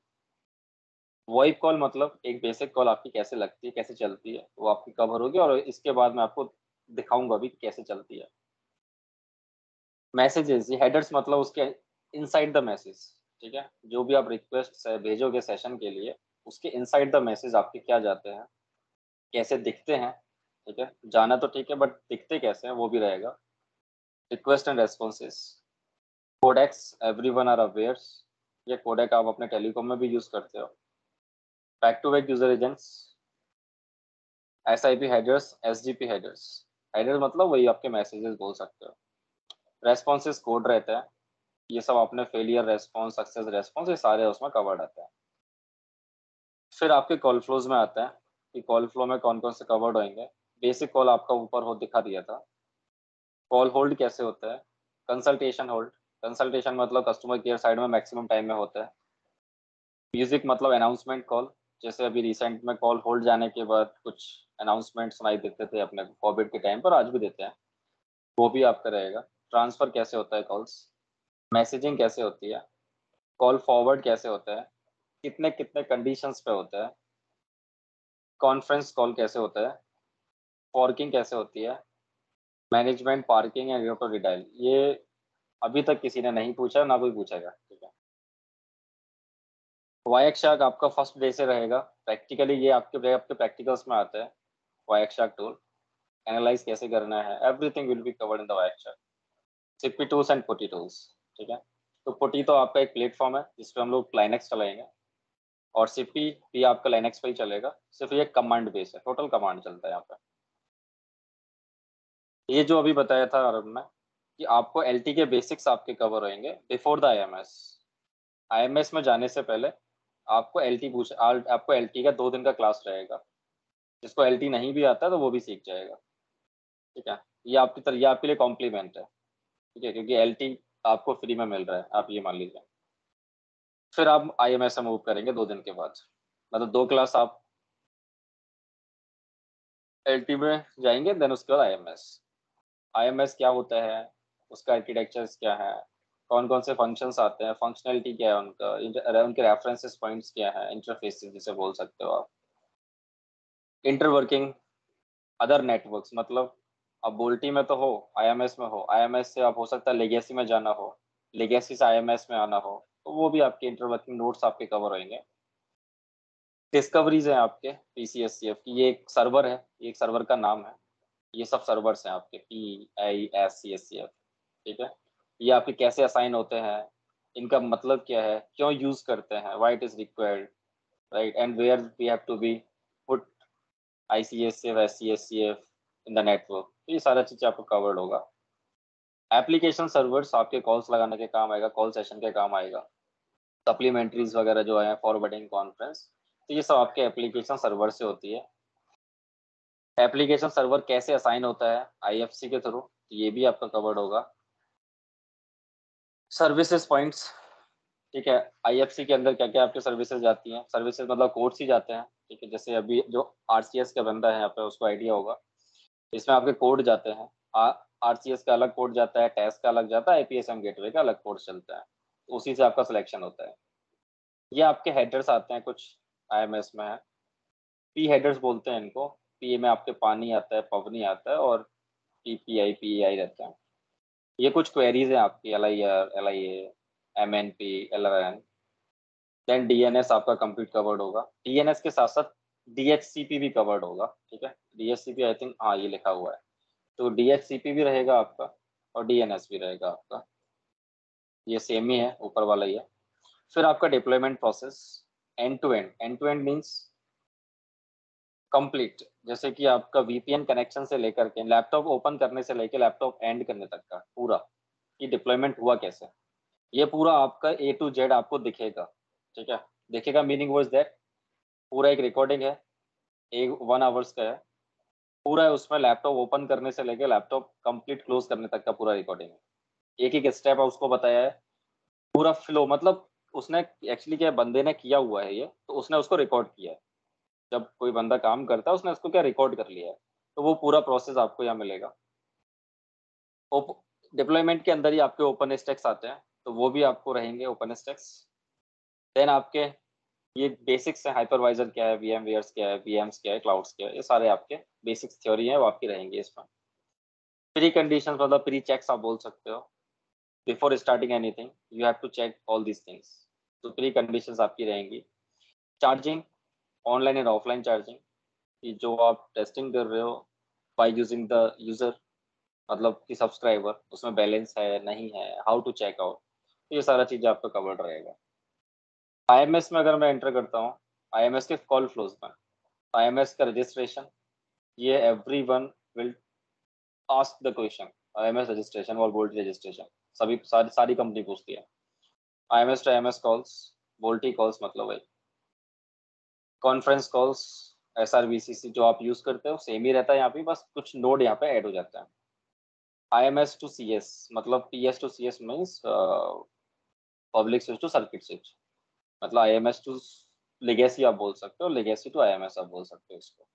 VoIP call मतलब एक बेसिक कॉल आपकी कैसे लगती है, कैसे चलती है, वो आपकी कवर होगी, और इसके बाद मैं आपको दिखाऊंगा भी कैसे चलती है। मैसेजेस, ये हेडर्स मतलब उसके इनसाइड द मैसेज, ठीक है। जो भी आप रिक्वेस्ट भेजोगे सेशन के लिए, उसके इनसाइड द मैसेज आपके क्या जाते हैं, कैसे दिखते हैं, ठीक है। जाना तो ठीक है, बट दिखते कैसे हैं वो भी रहेगा। Request and responses, codecs, everyone are awares, ये कोडेक आप अपने टेलीकॉम में भी यूज करते हो। Back to back user agents, SIP headers, SGP headers, header मतलब वही आपके मैसेजेस बोल सकते हो। रेस्पॉन्सेस कोड रहता है, ये सब आपने फेलियर रेस्पॉन्स, सक्सेस रेस्पॉन्स, ये सारे उसमें कवर्ड रहते हैं। फिर आपके कॉल फ्लोज में आता है कि कॉल फ्लो में कौन कौन से कवर्ड होंगे। बेसिक कॉल आपका ऊपर हो दिखा दिया था। कॉल होल्ड कैसे होता है, कंसल्टेशन होल्ड, कंसल्टेशन मतलब कस्टमर केयर साइड में मैक्सिमम टाइम में होता है। म्यूजिक मतलब अनाउंसमेंट कॉल, जैसे अभी रिसेंट में कॉल होल्ड जाने के बाद कुछ अनाउंसमेंट सुनाई देते थे अपने कोविड के टाइम पर, आज भी देते हैं, वो भी आपका रहेगा। ट्रांसफर कैसे होता है कॉल्स, मैसेजिंग कैसे होती है, कॉल फॉरवर्ड कैसे होता है, कितने कितने कंडीशंस पे होता है, कॉन्फ्रेंस कॉल कैसे होता है, फॉर्किंग कैसे होती है, मैनेजमेंट, पार्किंग एंड रिडायल, ये अभी तक किसी ने नहीं पूछा, ना कोई पूछेगा, ठीक है। वायक्षाक आपका फर्स्ट डे से रहेगा। प्रैक्टिकली ये आपके प्रैक्टिकल्स में आता है। वायक्षाक टूल एनालाइज कैसे करना है, everything will be covered in the Wireshark. SIPp tools and PuTTY tools, ठीक है। तो पुटी तो आपका एक प्लेटफॉर्म है जिसपे हम लोग लाइनेक्स चलाएंगे, और सिप्पी भी आपका लाइनेक्स पे ही चलेगा। सिर्फ ये कमांड बेस है, टोटल कमांड चलता है यहाँ पे। ये जो अभी बताया था आरंभ में कि आपको एलटी के बेसिक्स आपके कवर होंगे बिफोर द आईएमएस। आईएमएस में जाने से पहले आपको आपको एलटी का 2 दिन का क्लास रहेगा। जिसको एलटी नहीं भी आता है तो वो भी सीख जाएगा, ठीक है। ये आपके लिए कॉम्प्लीमेंट है, ठीक है, क्योंकि एलटी आपको फ्री में मिल रहा है, आप ये मान लीजिए। फिर आप आईएमएस में मूव करेंगे 2 दिन के बाद, मतलब 2 क्लास आप एलटी में जाएंगे, देन उसके बाद आईएमएस। आईएमएस क्या होता है, उसका आर्किटेक्चर्स क्या है, कौन कौन से फंक्शंस आते हैं, फंक्शनैलिटी क्या है उनका, उनके रेफरेंसेस पॉइंट्स क्या है, इंटरफेस जिसे बोल सकते हो आप। इंटरवर्किंग अदर नेटवर्क्स, मतलब अब बोल्टी में तो हो, आईएमएस में हो, आईएमएस से आप हो सकता है लेगेसी में जाना हो, लेगेसी से आईएमएस में आना हो, तो वो भी आपके इंटरवर्किंग नोट्स आपके कवर होंगे। डिस्कवरीज है आपके PCSCF की, ये एक सर्वर है, ये एक सर्वर का नाम है। ये सब सर्वर्स हैं आपके PISCSCF, ठीक है। ये आपके कैसे असाइन होते हैं, इनका मतलब क्या है, क्यों यूज करते हैं, why it is required, right, and where we have to be put ICSCF SCSCF in the network. ये सारा चीज आपको कवर्ड होगा। एप्लीकेशन सर्वर्स आपके कॉल्स लगाने के काम आएगा, कॉल सेशन के काम आएगा। सप्लीमेंट्रीज वगैरह जो है, फॉरवर्डिंग, कॉन्फ्रेंस, तो ये सब आपके एप्लीकेशन सर्वर से होती है। एप्लीकेशन सर्वर कैसे असाइन होता है IFC के थ्रू, ये भी आपका कवर्ड होगा। सर्विसेज पॉइंट्स, ठीक है, IFC के अंदर क्या क्या आपके सर्विसेज जाती हैं, सर्विसेज मतलब कोड्स ही जाते हैं, ठीक है। जैसे अभी जो RCS का बंदा है यहाँ पे, उसको आइडिया होगा, इसमें आपके कोड जाते हैं। RCS का अलग कोड जाता है, टेस्ट का अलग जाता है, IPSM गेटवे का अलग कोड चलता है, तो उसी से आपका सिलेक्शन होता है। ये आपके हेडर्स आते हैं कुछ IMS में है, P हेडर्स बोलते हैं इनको। P में आपके पानी आता है, पवनी आता है, और PPI PEI रहता है। ये कुछ क्वेरीज हैं आपकी, LIR LIA MNP LRN। Then DNS आपका कंप्लीट कवर्ड होगा। DNS के साथ साथ DHCP भी कवर्ड होगा, ठीक है। DHCP आई थिंक, हाँ, ये लिखा हुआ है, तो DHCP भी रहेगा आपका और DNS भी रहेगा आपका, ये सेम ही है, ऊपर वाला ही है। फिर आपका deployment process end to end means complete, जैसे कि आपका VPN कनेक्शन से लेकर के लैपटॉप ओपन करने से लेकर लैपटॉप एंड करने तक का पूरा, कि डिप्लॉयमेंट हुआ कैसे, ये पूरा आपका A to Z आपको दिखेगा, ठीक है। दिखेगा मीनिंग वो इज दैट पूरा एक रिकॉर्डिंग है, 1 आवर्स का है पूरा है, उसमें लैपटॉप ओपन करने से लेकर लैपटॉप कंप्लीट क्लोज करने तक का पूरा रिकॉर्डिंग है। एक एक स्टेप है उसको बताया है, पूरा फ्लो, मतलब उसने एक्चुअली क्या बंदे ने किया हुआ है ये, तो उसने उसको रिकॉर्ड किया है। जब कोई बंदा काम करता है उसने उसको क्या रिकॉर्ड कर लिया है, तो वो पूरा प्रोसेस आपको यहाँ मिलेगा। डिप्लॉयमेंट के अंदर ही आपके ओपन स्टैक्स आते हैं, तो वो भी आपको रहेंगे ओपन स्टैक्स। देन आपके ये बेसिक्स है, हाइपरवाइजर क्या है, VMwares क्या है, VMs क्या है, क्लाउड्स क्या है, ये सारे आपके बेसिक्स थ्योरी है, वो आपकी रहेंगी इसमें। प्री कंडीशन मतलब प्री चेक्स आप बोल सकते हो, before starting anything you have to check all these things, तो प्री कंडीशंस आपकी रहेंगी। Charging, online and offline charging, कि जो आप टेस्टिंग कर रहे हो बाय यूजिंग द यूजर, मतलब कि सब्सक्राइबर उसमें बैलेंस है नहीं है, हाउ टू चेक आउट, तो ये सारा चीज़ आपका कवर्ड रहेगा। IMS में अगर मैं एंटर करता हूँ, IMS के कॉल फ्लोज में, IMS का रजिस्ट्रेशन, ये everyone will ask the question, IMS registration और वोल्ट रजिस्ट्रेशन सभी सारी कंपनी पूछती है। IMS to IMS calls, VoLTE calls मतलब वही, कॉन्फ्रेंस कॉल्स, SRVCC जो आप यूज करते हो सेम ही रहता है यहाँ पे, बस कुछ नोड यहाँ पे ऐड हो जाता है। IMS to CS मतलब PS to CS means public switch to circuit switch, मतलब IMS टू लेगेसी आप बोल सकते हो, लेगेसी टू IMS आप बोल सकते हो इसको।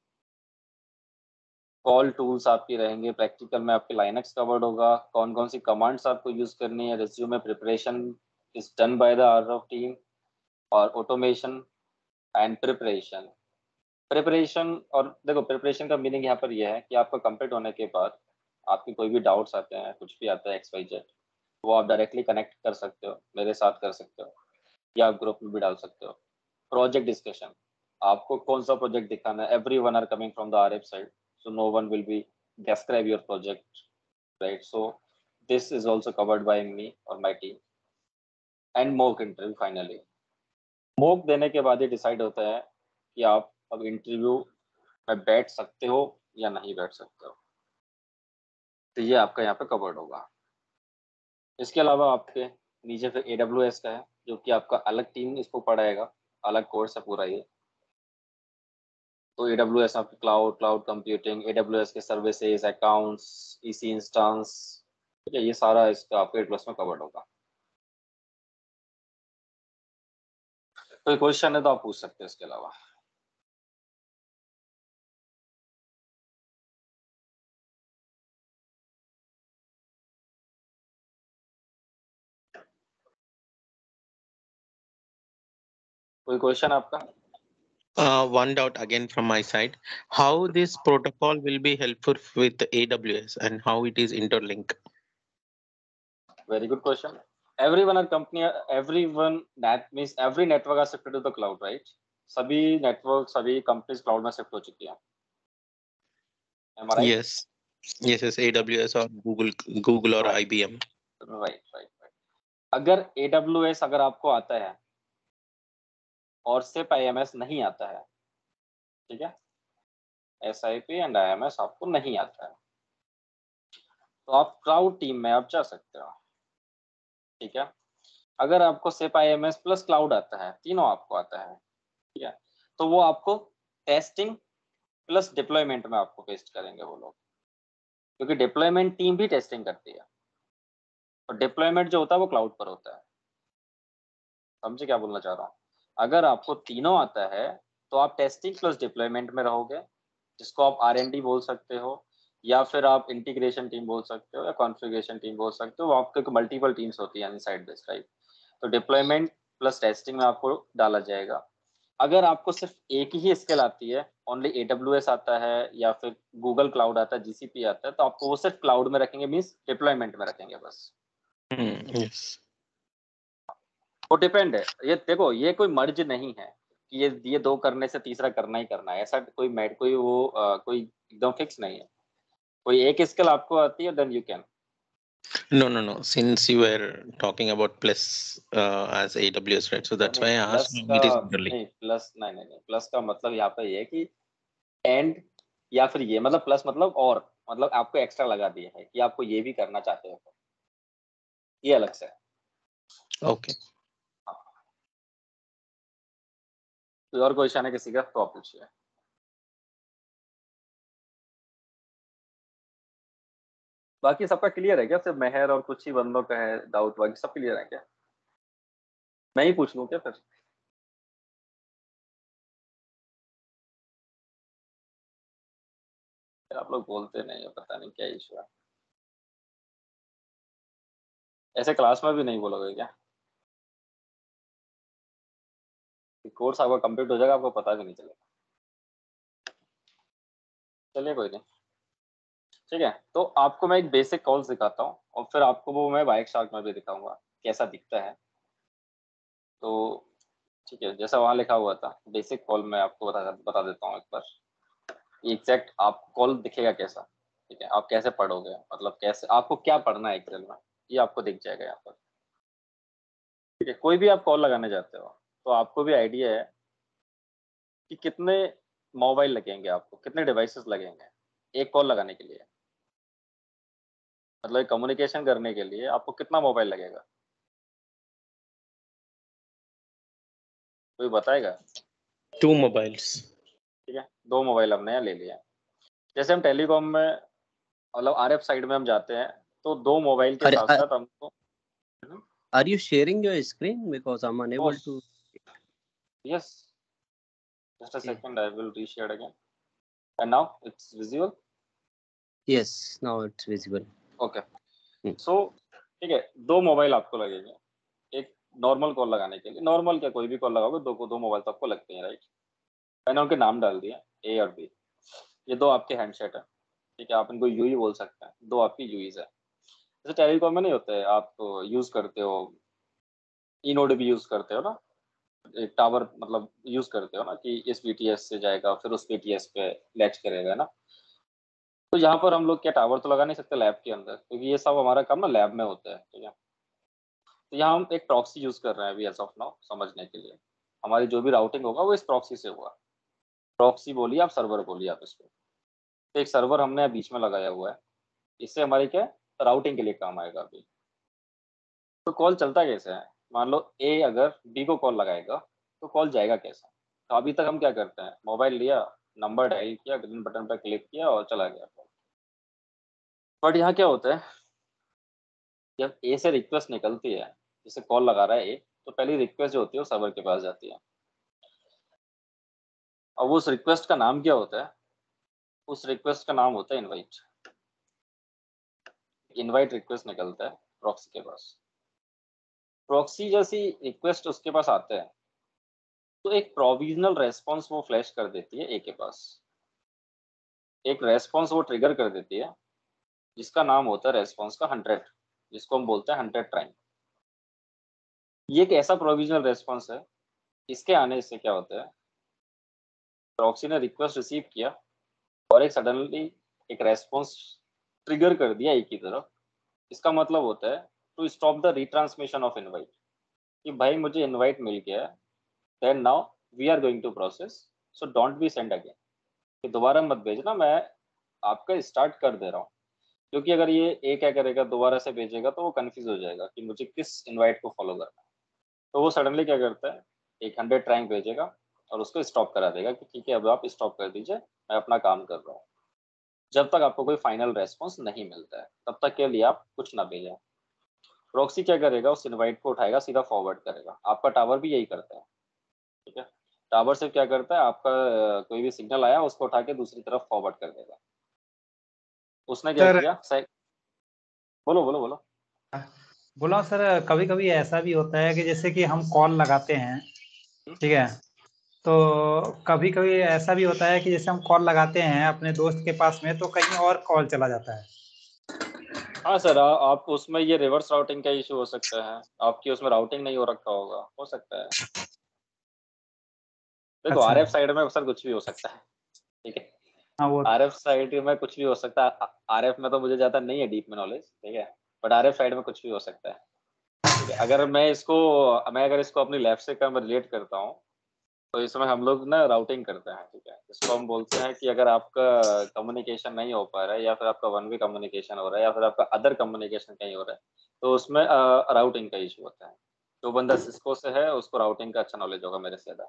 कॉल टूल्स आपकी रहेंगे, प्रैक्टिकल में आपके लाइनक्स कवर्ड होगा, कौन कौन सी कमांड्स आपको यूज करनी है, resume preparation is done by the RF team, और ऑटोमेशन एंड प्रिपरेशन। और देखो प्रिपरेशन का मीनिंग यहाँ पर यह है कि आपका कंप्लीट होने के बाद आपके कोई भी डाउट्स आते हैं, कुछ भी आता है XYZ, वो आप डायरेक्टली कनेक्ट कर सकते हो, मेरे साथ कर सकते हो, या आप ग्रुप में भी डाल सकते हो। प्रोजेक्ट डिस्कशन, आपको कौन सा प्रोजेक्ट दिखाना है. Everyone are coming from the RF side, so no one will be describe your project, right? So this is also covered by me or my team. And mock interview finally. mock देने के बाद ही decide होता है कि आप अब interview में बैठ सकते हो या नहीं बैठ सकते हो. तो ये आपका यहाँ पे कवर्ड होगा. इसके अलावा आपके नीचे फिर AWS का है, जो कि आपका अलग टीम इसको पढ़ाएगा, अलग कोर्स है पूरा ये. तो AWS आपकी क्लाउड कंप्यूटिंग, AWS के सर्विसेज, अकाउंट्स, EC इंस्टेंस, ठीक है, ये सारा इसका आपके AWS में कवर्ड होगा. कोई क्वेश्चन है तो आप पूछ सकते हैं इसके अलावा. कोई क्वेश्चन आपका? One doubt again from my side. How this protocol will be helpful with AWS and how it is interlinked? Very good question. Everyone that means every network are shifted to the cloud, right? सभी network, सभी companies cloud में shift हो चुकी हैं. Am I right? Yes, AWS or Google or Right. IBM. Right. अगर AWS अगर आपको आता है और SIP IMS नहीं आता है, ठीक है, SIP एंड IMS आपको नहीं आता है, तो आप क्लाउड टीम में आप जा सकते हो. ठीक है, अगर आपको SIP IMS प्लस क्लाउड आता है, तीनों आपको आता है, ठीक है, तो वो आपको टेस्टिंग प्लस डिप्लॉयमेंट में आपको पेस्ट करेंगे वो लोग, क्योंकि डिप्लॉयमेंट टीम भी टेस्टिंग करती है और डिप्लॉयमेंट जो होता है वो क्लाउड पर होता है. समझे क्या बोलना चाह रहा हूँ? अगर आपको तीनों आता है तो आप टेस्टिंग प्लस डिप्लॉयमेंट में रहोगे, जिसको आप R&D बोल सकते हो, या फिर आप इंटीग्रेशन टीम बोल सकते हो, या कॉन्फ़िगरेशन टीम बोल सकते हो. आपके मल्टीपल टीम्स होती है इनसाइड दिस, राइट? तो डिप्लॉयमेंट प्लस टेस्टिंग में आपको डाला जाएगा. अगर आपको सिर्फ एक ही स्किल आती है, ओनली AWS आता है या फिर गूगल क्लाउड आता है, GCP आता है, तो आपको वो सिर्फ क्लाउड में रखेंगे, मीन्स डिप्लॉयमेंट में रखेंगे बस. Yes. वो डिपेंड है. ये देखो, ये कोई मर्ज नहीं है कि ये दो करने से तीसरा करना ही करना है, ऐसा कोई कोई एकदम फिक्स नहीं है. कोई एक स्किल आपको आती है, then you can. No. Since you were talking about plus as AWS, right? So that's why I asked how it is interlinked. नहीं, प्लस नहीं. प्लस का मतलब यहाँ पे ये है कि एंड या फिर ये, मतलब प्लस मतलब मतलब आपको एक्स्ट्रा लगा दिया है कि आपको ये भी करना चाहते हो, ये अलग से. Okay. कोई और क्वेश्चन है किसी का तो आप पूछिए. बाकी सबका क्लियर है क्या? सिर्फ मेहर और कुछ ही बंदों का है डाउट, बाकी सब क्लियर है क्या? मैं ही पूछ लूं क्या फिर? आप लोग बोलते नहीं है, पता नहीं क्या इशू है. ऐसे क्लास में भी नहीं बोलोगे क्या? कोर्स आपका कंप्लीट हो जाएगा, आपको पता भी नहीं चलेगा. चलिए कोई नहीं, ठीक है. तो आपको मैं एक बेसिक कॉल सिखाता हूँ और फिर आपको वो मैं वायरशार्क में भी दिखाऊंगा कैसा दिखता है. तो ठीक है, जैसा वहां लिखा हुआ था बेसिक कॉल, मैं आपको बता देता हूँ एक बार. एग्जैक्ट आपको कॉल दिखेगा कैसा, ठीक है, आप कैसे पढ़ोगे, मतलब कैसे आपको क्या पढ़ना है एक्सेल में, ये आपको दिख जाएगा यहाँ पर. ठीक है, कोई भी आप कॉल लगाने जाते हो तो आपको भी आइडिया है कि कितने मोबाइल लगेंगे, आपको कितने डिवाइसेस लगेंगे एक कॉल लगाने के लिए, मतलब कम्युनिकेशन करने के लिए आपको कितना मोबाइल लगेगा, कोई बताएगा? 2 mobiles. ठीक है, 2 मोबाइल हमने यहाँ ले लिया. जैसे हम टेलीकॉम में मतलब RF साइड में हम जाते हैं तो 2 मोबाइल के साथ साथ हमको. Are you sharing your screen? Because I'm unable to. Yes. Just a second, I will reshare again. And now it's visible? Yes, now it's visible. Okay. So, ठीक है, 2 मोबाइल आपको लगेंगे एक नॉर्मल कॉल लगाने के लिए. नॉर्मल क्या, कोई भी कॉल लगाओगे, 2 मोबाइल तो आपको लगते हैं, राइट? मैंने उनके नाम डाल दिया A और B. ये 2 आपके हैंडसेट है, ठीक है, आप इनको यूई बोल सकते हैं. 2 आपकी यूईज है. जैसे टेलीकॉम में नहीं होते, आप यूज करते हो, इनोड भी यूज करते हो ना, एक टावर मतलब यूज करते हो ना कि इस BTS से जाएगा फिर उस BTS पे लैच करेगा ना। तो यहाँ पर हम लोग क्या टावर तो लगा नहीं सकते लैब के अंदर, क्योंकि ये सब हमारा काम ना लैब में होता है, ठीक है। तो यहाँ हम एक प्रॉक्सी यूज कर रहे हैं अभी एज ऑफ नाउ समझने के लिए। हमारी जो भी राउटिंग होगा वो इस प्रॉक्सी से होगा। प्रॉक्सी बोलिए आप, सर्वर बोलिए आप इसको। तो एक सर्वर हमने बीच में लगाया हुआ है, इससे हमारी क्या राउटिंग के लिए काम आएगा अभी। तो कॉल चलता कैसे है, मान लो ए अगर बी को कॉल लगाएगा तो कॉल जाएगा कैसे। तो अभी तक हम क्या करते हैं, मोबाइल लिया, नंबर डायल किया, ग्रीन बटन पर क्लिक किया और चला गया। बट यहाँ क्या होता है, जब ए से रिक्वेस्ट निकलती है, जैसे कॉल लगा रहा है ए, तो पहली रिक्वेस्ट जो होती है वो सर्वर के पास जाती है। अब उस रिक्वेस्ट का नाम क्या होता है, उस रिक्वेस्ट का नाम होता है इनवाइट। इनवाइट रिक्वेस्ट निकलता है प्रॉक्सी के पास। प्रॉक्सी जैसी रिक्वेस्ट उसके पास आते हैं तो एक प्रोविजनल रेस्पॉन्स वो फ्लैश कर देती है ए के पास। एक रेस्पॉन्स वो ट्रिगर कर देती है जिसका नाम होता है रेस्पॉन्स का 100, जिसको हम बोलते हैं 100 टाइम। ये एक ऐसा प्रोविजनल रेस्पॉन्स है, इसके आने से क्या होता है, प्रॉक्सी ने रिक्वेस्ट रिसीव किया और एक सडनली एक रेस्पॉन्स ट्रिगर कर दिया एक ही तरफ। इसका मतलब होता है to stop the retransmission of invite, कि भाई मुझे इनवाइट मिल गया है, then now we are going to process, so don't be send again, कि दोबारा मत भेजना, मैं आपका स्टार्ट कर दे रहा हूँ। क्योंकि अगर ये ए क्या करेगा, दोबारा से भेजेगा तो वो कंफ्यूज हो जाएगा कि मुझे किस इनवाइट को फॉलो करना है। तो वो सडनली क्या करता है, एक 100 ट्राइंग भेजेगा और उसको स्टॉप करा देगा कि ठीक है अब आप स्टॉप कर दीजिए, मैं अपना काम कर रहा हूँ। जब तक आपको कोई फाइनल रेस्पॉन्स नहीं मिलता है तब तक के लिए आप कुछ ना भेजें। प्रॉक्सी क्या करेगा, उस इनवाइट को उठाएगा, सीधा फॉरवर्ड करेगा। आपका टावर भी यही करता है, ठीक है। टावर से क्या करता है, आपका कोई भी सिग्नल आया उसको उठा के दूसरी तरफ फॉरवर्ड कर देगा। उसने क्या सर किया, बोलो बोलो बोलो। बोला सर, कभी कभी ऐसा भी होता है कि जैसे कि हम कॉल लगाते हैं, ठीक है, तो कभी कभी ऐसा भी होता है कि जैसे हम कॉल लगाते हैं अपने दोस्त के पास में तो कहीं और कॉल चला जाता है। हाँ सर, आप उसमें ये रिवर्स राउटिंग का इशू हो सकता है, आपकी उसमें राउटिंग नहीं हो रखा होगा, हो सकता है। देखो अच्छा। RF साइड में सर कुछ भी हो सकता है, ठीक है। हाँ वो RF साइड में कुछ भी हो सकता है। RF में तो मुझे ज्यादा नहीं है डीप में नॉलेज, ठीक है, बट RF साइड में कुछ भी हो सकता है, ठीक है। अगर मैं इसको अपनी लैब से कम रिलेट करता हूँ, तो इसमें हम लोग ना राउटिंग करते हैं, ठीक है। इसको हम बोलते हैं कि अगर आपका कम्युनिकेशन नहीं हो पा रहा है, या फिर आपका वन वे कम्युनिकेशन हो रहा है, या फिर आपका अदर कम्युनिकेशन कहीं हो रहा है, तो उसमें राउटिंग का इशू होता है। जो बंदा सिस्को से है उसको राउटिंग का अच्छा नॉलेज होगा मेरे से ज्यादा,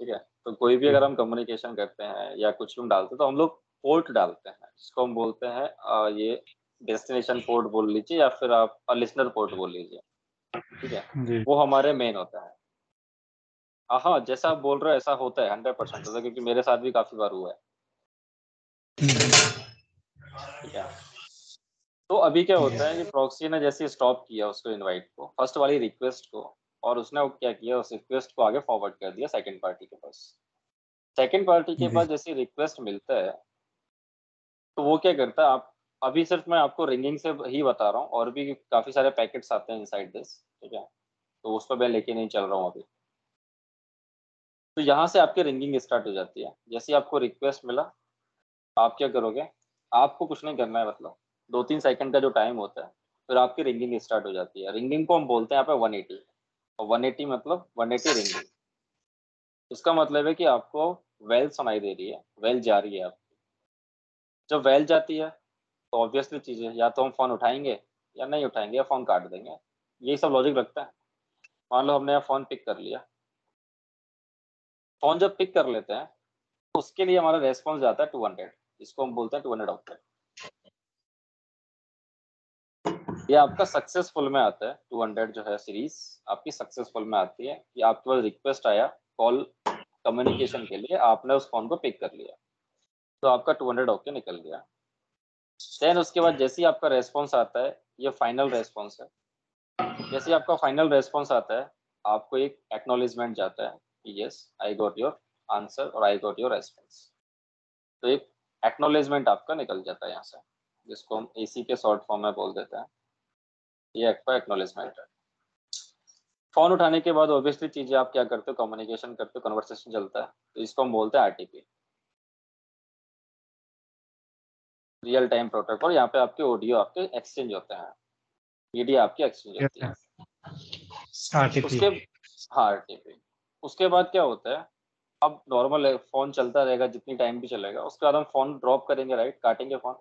ठीक है। तो कोई भी अगर हम कम्युनिकेशन करते हैं या कुछ भी डालते हैं तो हम लोग पोर्ट डालते हैं, जिसको हम बोलते हैं ये डेस्टिनेशन पोर्ट बोल लीजिए या फिर आप लिसनर पोर्ट बोल लीजिए, ठीक है। जी। वो हमारे मेन होता है। हाँ, जैसा आप बोल रहे हो ऐसा होता है, 100% होता है, क्योंकि मेरे साथ भी काफी बार हुआ है, ठीक है। तो अभी क्या होता है कि प्रॉक्सी ने जैसे स्टॉप किया उसको इनवाइट को, फर्स्ट वाली रिक्वेस्ट को, और उसने वो क्या किया, उस रिक्वेस्ट को आगे फॉरवर्ड कर दिया सेकंड पार्टी के पास। सेकंड पार्टी के पास जैसे रिक्वेस्ट मिलता है तो वो क्या करता है, आप अभी सिर्फ मैं आपको रिंगिंग से ही बता रहा हूँ, और भी काफी सारे पैकेट्स आते हैं इनसाइड दिस, ठीक है, तो उस पर मैं लेके नहीं चल रहा हूँ अभी। तो यहाँ से आपकी रिंगिंग स्टार्ट हो जाती है। जैसे आपको रिक्वेस्ट मिला, आप क्या करोगे, आपको कुछ नहीं करना है, मतलब 2-3 सेकंड का जो टाइम होता है, फिर आपकी रिंगिंग स्टार्ट हो जाती है। रिंगिंग को हम बोलते हैं यहाँ पे 180, और 180 मतलब 180 रिंगिंग। उसका मतलब है कि आपको वेल सुनाई दे रही है, वेल जा रही है आपकी। जब वेल जाती है तो ऑब्वियसली चीज है, या तो हम फोन उठाएंगे या नहीं उठाएंगे, या फोन काट देंगे। यही सब लॉजिक रखता है। मान लो हमने फोन पिक कर लिया, फोन जब पिक कर लेते हैं तो उसके लिए हमारा रेस्पॉन्स जाता है 200, इसको हम बोलते हैं 200 ऑक्टेट। ये आपका सक्सेसफुल में आता है, 200 जो है सीरीज आपकी सक्सेसफुल में आती है कि आपके पास रिक्वेस्ट आया कॉल कम्युनिकेशन के लिए, आपने उस फोन को पिक कर लिया, तो आपका 200 ओके निकल गया। देन उसके बाद जैसे ही आपका रेस्पॉन्स आता है, ये फाइनल रेस्पॉन्स है, जैसे ही आपका फाइनल रेस्पॉन्स आता है आपको एक एक्नॉलेजमेंट जाता है कि yes I got your answer और आई गॉट योर रेस्पॉन्स। तो एक एक्नॉलेजमेंट आपका निकल जाता है यहाँ से, जिसको हम AC के शॉर्ट फॉर्म में बोल देते हैं। ये आपका एक्नॉलेजमेंट है। फोन उठाने के बाद ऑब्वियसली चीजें आप क्या करते हो, कम्युनिकेशन करते हो, कन्वर्सेशन चलता है, तो इसको हम बोलते हैं आरटीपी, रियल टाइम प्रोटोकॉल। यहाँ पे आपके ऑडियो आपके एक्सचेंज होते हैं, मीडिया आपकी एक्सचेंज होती है उसके, हाँ आरटीपी। उसके बाद क्या होता है, अब नॉर्मल फोन चलता रहेगा जितनी टाइम भी चलेगा, उसके बाद हम फोन ड्रॉप करेंगे, राइट, काटेंगे फोन।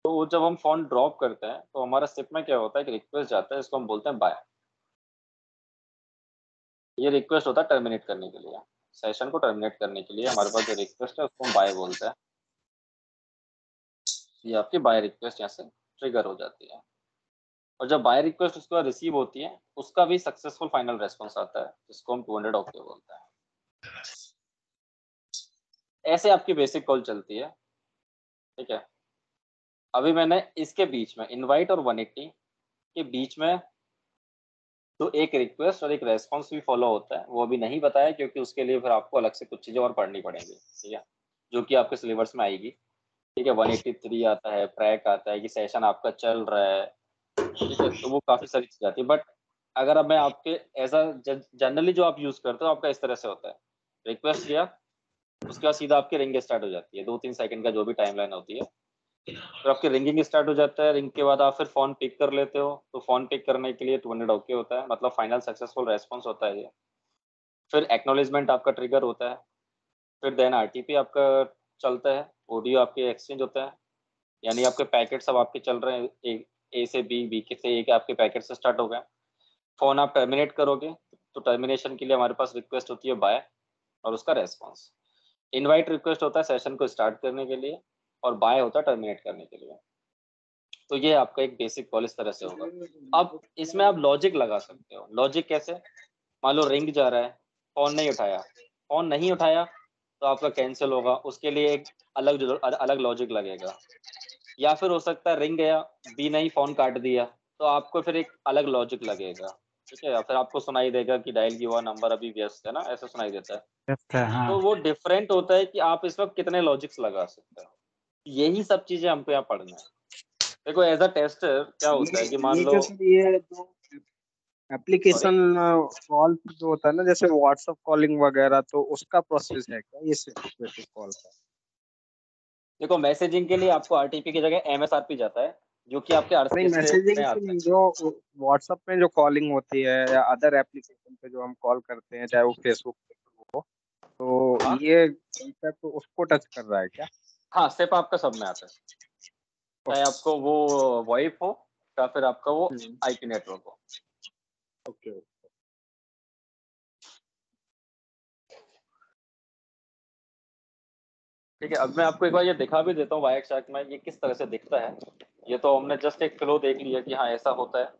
तो जब हम फोन ड्रॉप करते हैं तो हमारा सिप में क्या होता है, एक रिक्वेस्ट जाता है, इसको हम बोलते हैं बाय। ये रिक्वेस्ट होता है टर्मिनेट करने के लिए, सेशन को टर्मिनेट करने के लिए हमारे पास जो रिक्वेस्ट है उसको हम बाय बोलते हैं। ये आपकी बाय रिक्वेस्ट यहाँ से ट्रिगर हो जाती है, और जब बाय रिक्वेस्ट उसके बाद रिसीव होती है उसका भी सक्सेसफुल फाइनल रेस्पॉन्स आता है, जिसको हम 200 ओके बोलते हैं। ऐसे आपकी बेसिक कॉल चलती है, ठीक है। अभी मैंने इसके बीच में इनवाइट और 180 के बीच में तो एक रिक्वेस्ट और एक रेस्पॉन्स भी फॉलो होता है, वो अभी नहीं बताया क्योंकि उसके लिए फिर आपको अलग से कुछ चीजें और पढ़नी पड़ेंगी, ठीक है, जो कि आपके सिलेबस में आएगी, ठीक है। 183 आता है, ट्रैक आता है कि सेशन आपका चल रहा है, ठीक है, तो वो काफी सारी चीजें आती है। बट अगर अब मैं आपके ऐसा जनरली जो आप यूज करते हो आपका इस तरह से होता है, रिक्वेस्ट किया उसके बाद सीधा आपकी रिंग स्टार्ट हो जाती है, 2-3 सेकंड का जो भी टाइमलाइन होती है, तो आपकी रिंगिंग स्टार्ट हो जाता है। रिंग के बाद आप फिर फोन पिक कर लेते हो, तो फोन पिक करने के लिए 200 ओके होता है, मतलब फाइनल सक्सेसफुल रेस्पॉन्स होता है ये। फिर एक्नॉलेजमेंट आपका ट्रिगर होता है, फिर देन आरटीपी आपका चलता है, ऑडियो आपके एक्सचेंज होता है, यानी आपके पैकेट सब आपके चल रहे हैं, ए से बी के से ए के आपके पैकेट से स्टार्ट हो गए। फोन आप टर्मिनेट करोगे तो टर्मिनेशन के लिए हमारे पास रिक्वेस्ट होती है बाय और उसका रेस्पॉन्स। इनवाइट रिक्वेस्ट होता है सेशन को स्टार्ट करने के लिए, और बाय होता है टर्मिनेट करने के लिए। तो ये आपका एक बेसिक कॉल इस तरह से होगा। अब इसमें आप लॉजिक लगा सकते हो। लॉजिक कैसे, मान लो रिंग जा रहा है, फोन नहीं उठाया तो आपका कैंसिल होगा, उसके लिए एक अलग लॉजिक लगेगा। या फिर हो सकता है रिंग गया, बी नहीं फोन काट दिया, तो आपको फिर एक अलग लॉजिक लगेगा, ठीक है। या फिर आपको सुनाई देगा कि डायल किया हुआ नंबर अभी व्यस्त है ना, ऐसा सुनाई देता है। तो वो डिफरेंट होता है कि आप इस वक्त कितने लॉजिक्स लगा सकते हो। यही सब चीजें हमको यहाँ पढ़ना है। देखो एज अ टेस्टर क्या होता है कि मान लो ये जो एप्लीकेशन कॉल जो होता है ना, जैसे व्हाट्सएप कॉलिंग वगैरह, तो उसका प्रोसेस है क्या ये सिर्फ कॉल का? देखो मैसेजिंग के लिए आपको आरटीपी की जगह एमएसआरपी जाता है, जो कि आपके नहीं, आरसीएस मैसेजिंग में आता है। जो व्हाट्सएप में जो कॉलिंग होती है या अदर एप्लीकेशन पे जो हम कॉल करते हैं, चाहे वो फेसबुक पे हो, तो हाँ? ये कॉन्सेप्ट उसको टच कर रहा है क्या? हाँ, स्टेप आपका सब में आता है, चाहे आपको वो वॉइप हो या फिर आपका वो आईपी नेटवर्क हो। ओके। ठीक है, अब मैं आपको एक बार ये दिखा भी देता हूँ वायरशार्क में ये किस तरह से दिखता है। ये तो हमने जस्ट एक फ्लो देख लिया कि हाँ ऐसा होता है,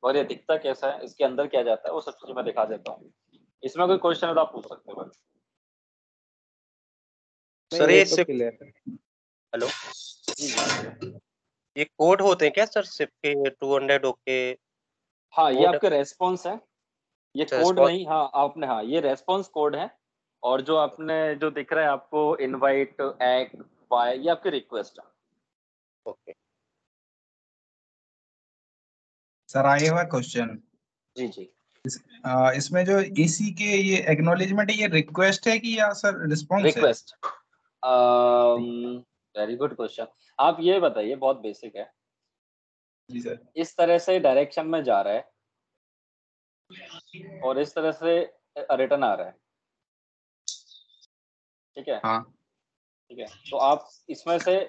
और ये दिखता कैसा है, इसके अंदर क्या जाता है, वो सब चीजें मैं दिखा देता हूँ। इसमें कोई क्वेश्चन है तो आप पूछ सकते हो। सर ये तो क्लियर है। हेलो, ये कोड होते हैं क्या सर सिर्फ के 200 ओके? हाँ ये आपके रेस्पॉन्स है, ये अच्छा, कोड response। नहीं, हाँ आपने, हाँ ये रेस्पॉन्स कोड है। और जो आपने जो दिख रहा है आपको इनवाइट एक्ट बाय, ये आपकी रिक्वेस्ट है। Okay sir I have a question. जी जी। इसमें जो ईसी के ये एक्नॉलेजमेंट है, ये रिक्वेस्ट है कि या सर रिस्पॉन्स है? रिक्वेस्ट। Very good question. आप ये बताइए, बहुत बेसिक है। जी सर। इस तरह से डायरेक्शन में जा रहा है और इस तरह से रिटर्न आ रहा है, ठीक है। हाँ। ठीक है, तो आप इसमें से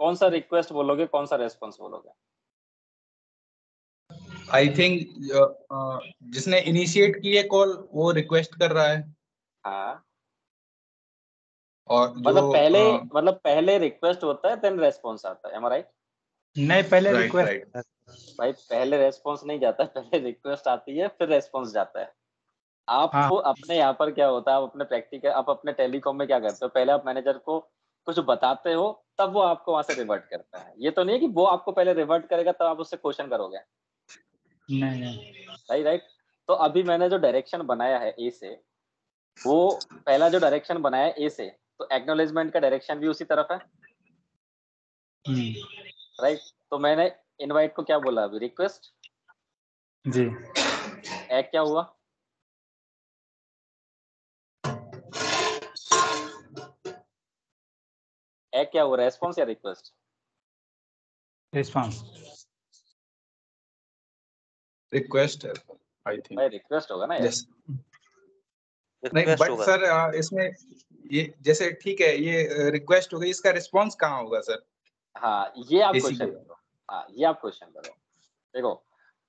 कौन सा रिक्वेस्ट बोलोगे, कौन सा रेस्पॉन्स बोलोगे? आई थिंक जिसने इनिशिएट की है कॉल वो रिक्वेस्ट कर रहा है। हाँ, और जो मतलब पहले रिक्वेस्ट होता है देन रेस्पॉन्स आता है, एम आई राइट? नहीं, पहले राइट रिक्वेस्ट राइट। भाई पहले रेस्पॉन्स नहीं जाता है, पहले रिक्वेस्ट आती है फिर रेस्पॉन्स जाता है। आप हाँ। अपने यहाँ पर क्या होता है, आप अपने प्रैक्टिकल, आप अपने टेलीकॉम में क्या करते हो, पहले आप मैनेजर को कुछ बताते हो तब वो आपको वहां से रिवर्ट करता है। ये तो नहीं है कि वो आपको पहले रिवर्ट करेगा तब आप उससे क्वेश्चन करोगे। नहीं। राइट। तो अभी मैंने जो डायरेक्शन बनाया है ए से, वो पहला जो डायरेक्शन बनाया है ए से, तो एक्नॉलेजमेंट का डायरेक्शन भी उसी तरफ है, राइट। तो मैंने इनवाइट को क्या बोला अभी, रिक्वेस्ट। जी। एक क्या हुआ, एक क्या हुआ, रेस्पॉन्स या request? Response. Request I think. भाई रिक्वेस्ट होगा ना यार। नहीं बट सर इसमें ये जैसे ठीक है ये रिक्वेस्ट हो गई, इसका रिस्पॉन्स कहाँ होगा सर? हाँ ये आप क्वेश्चन करो, हाँ ये आप क्वेश्चन करो। देखो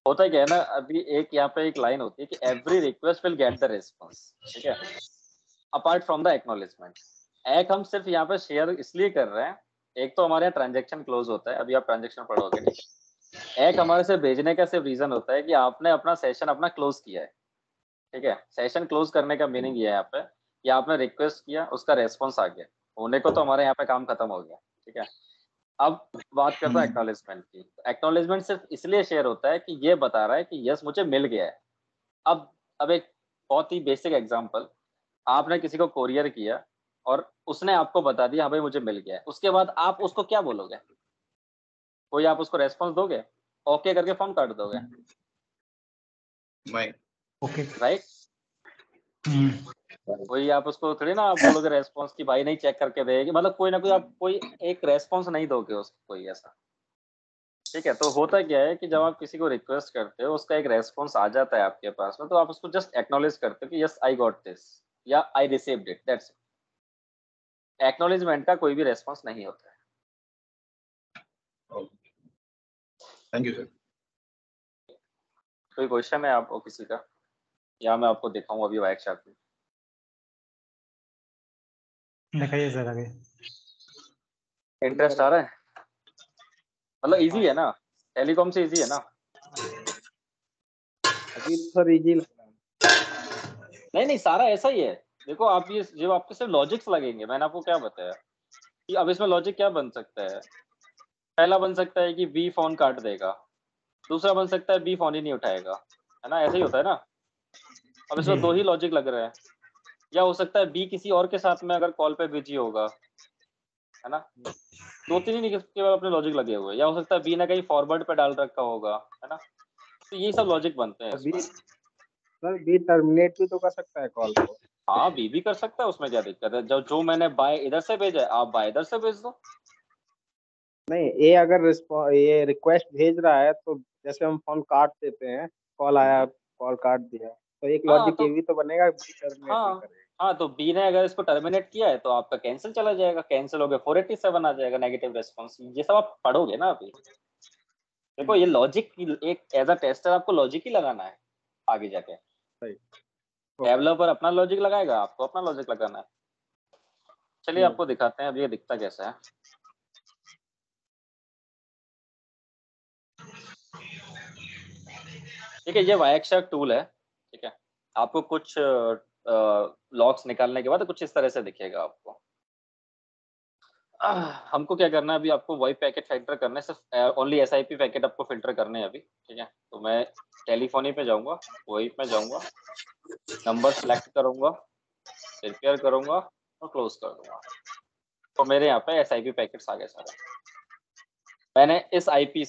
होता क्या है ना, अभी एक यहाँ पे एक लाइन होती है कि every request will get the response, ठीक है, अपार्ट फ्रॉम द एक्नॉलेजमेंट। एक हम सिर्फ यहाँ पे शेयर इसलिए कर रहे हैं, एक तो हमारे यहाँ ट्रांजेक्शन क्लोज होता है, अभी आप ट्रांजेक्शन पढ़ोगे, ठीक है। एक हमारे से भेजने का सिर्फ रीजन होता है कि आपने अपना सेशन अपना क्लोज किया है, ठीक है। सेशन क्लोज करने का मीनिंग ये है यहाँ पे कि आपने रिक्वेस्ट किया, उसका रेस्पॉन्स आ गया, होने को तो हमारे यहाँ पे काम खत्म हो गया, ठीक है। अब बात करता है एक्नॉलेजमेंट की। एक्नॉलेजमेंट सिर्फ इसलिए शेयर होता है कि ये बता रहा है कि यस मुझे मिल गया है। अब एक बहुत ही बेसिक एग्जांपल, आपने किसी को कोरियर किया और उसने आपको बता दिया हाँ भाई मुझे मिल गया है, उसके बाद आप उसको क्या बोलोगे? कोई आप उसको रेस्पॉन्स दोगे? ओके करके फोन काट दोगे, ओके राइट? वही आप उसको थोड़ी ना आप बोलोगे रेस्पॉन्स की भाई नहीं चेक करके देगी, मतलब कोई ना कोई आप कोई एक रेस्पॉन्स नहीं दोगे उसको कोई ऐसा, ठीक है। तो होता क्या है कि जब आप किसी को रिक्वेस्ट करते हो उसका एक रेस्पॉन्स आ जाता है आपके पास में, तो आप उसको जस्ट एक्नॉलेज करते हो कि यस आई गॉट दिस या I received it, that's it. Acknowledgement का कोई भी रेस्पॉन्स नहीं होता है। Thank you sir. कोई क्वेश्चन है आपको किसी का, या मैं आपको दिखाऊं अभी वाइक शार्ट में? दिखाइए सर आगे। इंटरेस्ट आ रहा है? मतलब इजी है ना, टेलीकॉम से इजी है ना? अभी सर इजी लग रहा है। नहीं सारा ऐसा ही है। देखो आप ये जो आपके सिर्फ लॉजिक्स लगेंगे, मैंने आपको क्या बताया कि अब इसमें लॉजिक क्या बन सकता है। पहला बन सकता है कि बी फोन काट देगा, दूसरा बन सकता है बी फोन ही नहीं उठाएगा, है ना, ऐसा ही होता है ना। अब इसमें दो ही लॉजिक लग रहे हैं, या हो सकता है बी किसी और के साथ में अगर कॉल पे बिजी होगा, है ना, दो तीन ही केवल अपने लॉजिक लगे हुए, या हो सकता है बी ने कहीं फॉरवर्ड पे डाल रखा होगा, है ना। तो ये सब लॉजिक बनते हैं इसमें। सर बी टर्मिनेट भी तो कर सकता है कॉल को। हाँ बी भी कर सकता है, उसमें क्या दिक्कत है? जो मैंने बाय इधर से भेजा है आप बाय इधर से भेज दो। नहीं ये अगर ये रिक्वेस्ट भेज रहा है तो जैसे हम फोन काट देते हैं, कॉल आया कॉल काट दिया, तो एक लॉजिक ये भी तो बनेगा बी टर्मिनेट भी करेगा। हाँ तो बी ने अगर इसको टर्मिनेट किया है तो आपका कैंसिल चला जाएगा, कैंसिल हो गया 487 आ जाएगा नेगेटिव रेस्पॉन्स। ये सब आप पढ़ोगे ना अभी। देखो ये लॉजिक एक एज अ टेस्टर आपको लॉजिक ही लगाना है आगे जाके। डेवलपर अपना लॉजिक लगाएगा, आपको अपना लॉजिक लगाना है। चलिए आपको दिखाते हैं अब ये दिखता कैसा है। ठीक है, ये वायरशार्क टूल है, ठीक है। आपको कुछ लॉग्स निकालने के बाद कुछ इस तरह से दिखेगा आपको। हमको क्या करना है अभी, आपको वही पैकेट फिल्टर करना है, सिर्फ ओनली SIP पैकेट आपको फिल्टर करने हैं अभी, ठीक है। तो मैं टेलीफोनी पे जाऊंगा, वही पे जाऊंगा, नंबर सेलेक्ट करूंगा, रिपेयर करूंगा और क्लोज कर दूंगा। तो मेरे यहाँ पे SIP पैकेट्स आ गए सारे। मैंने इस IP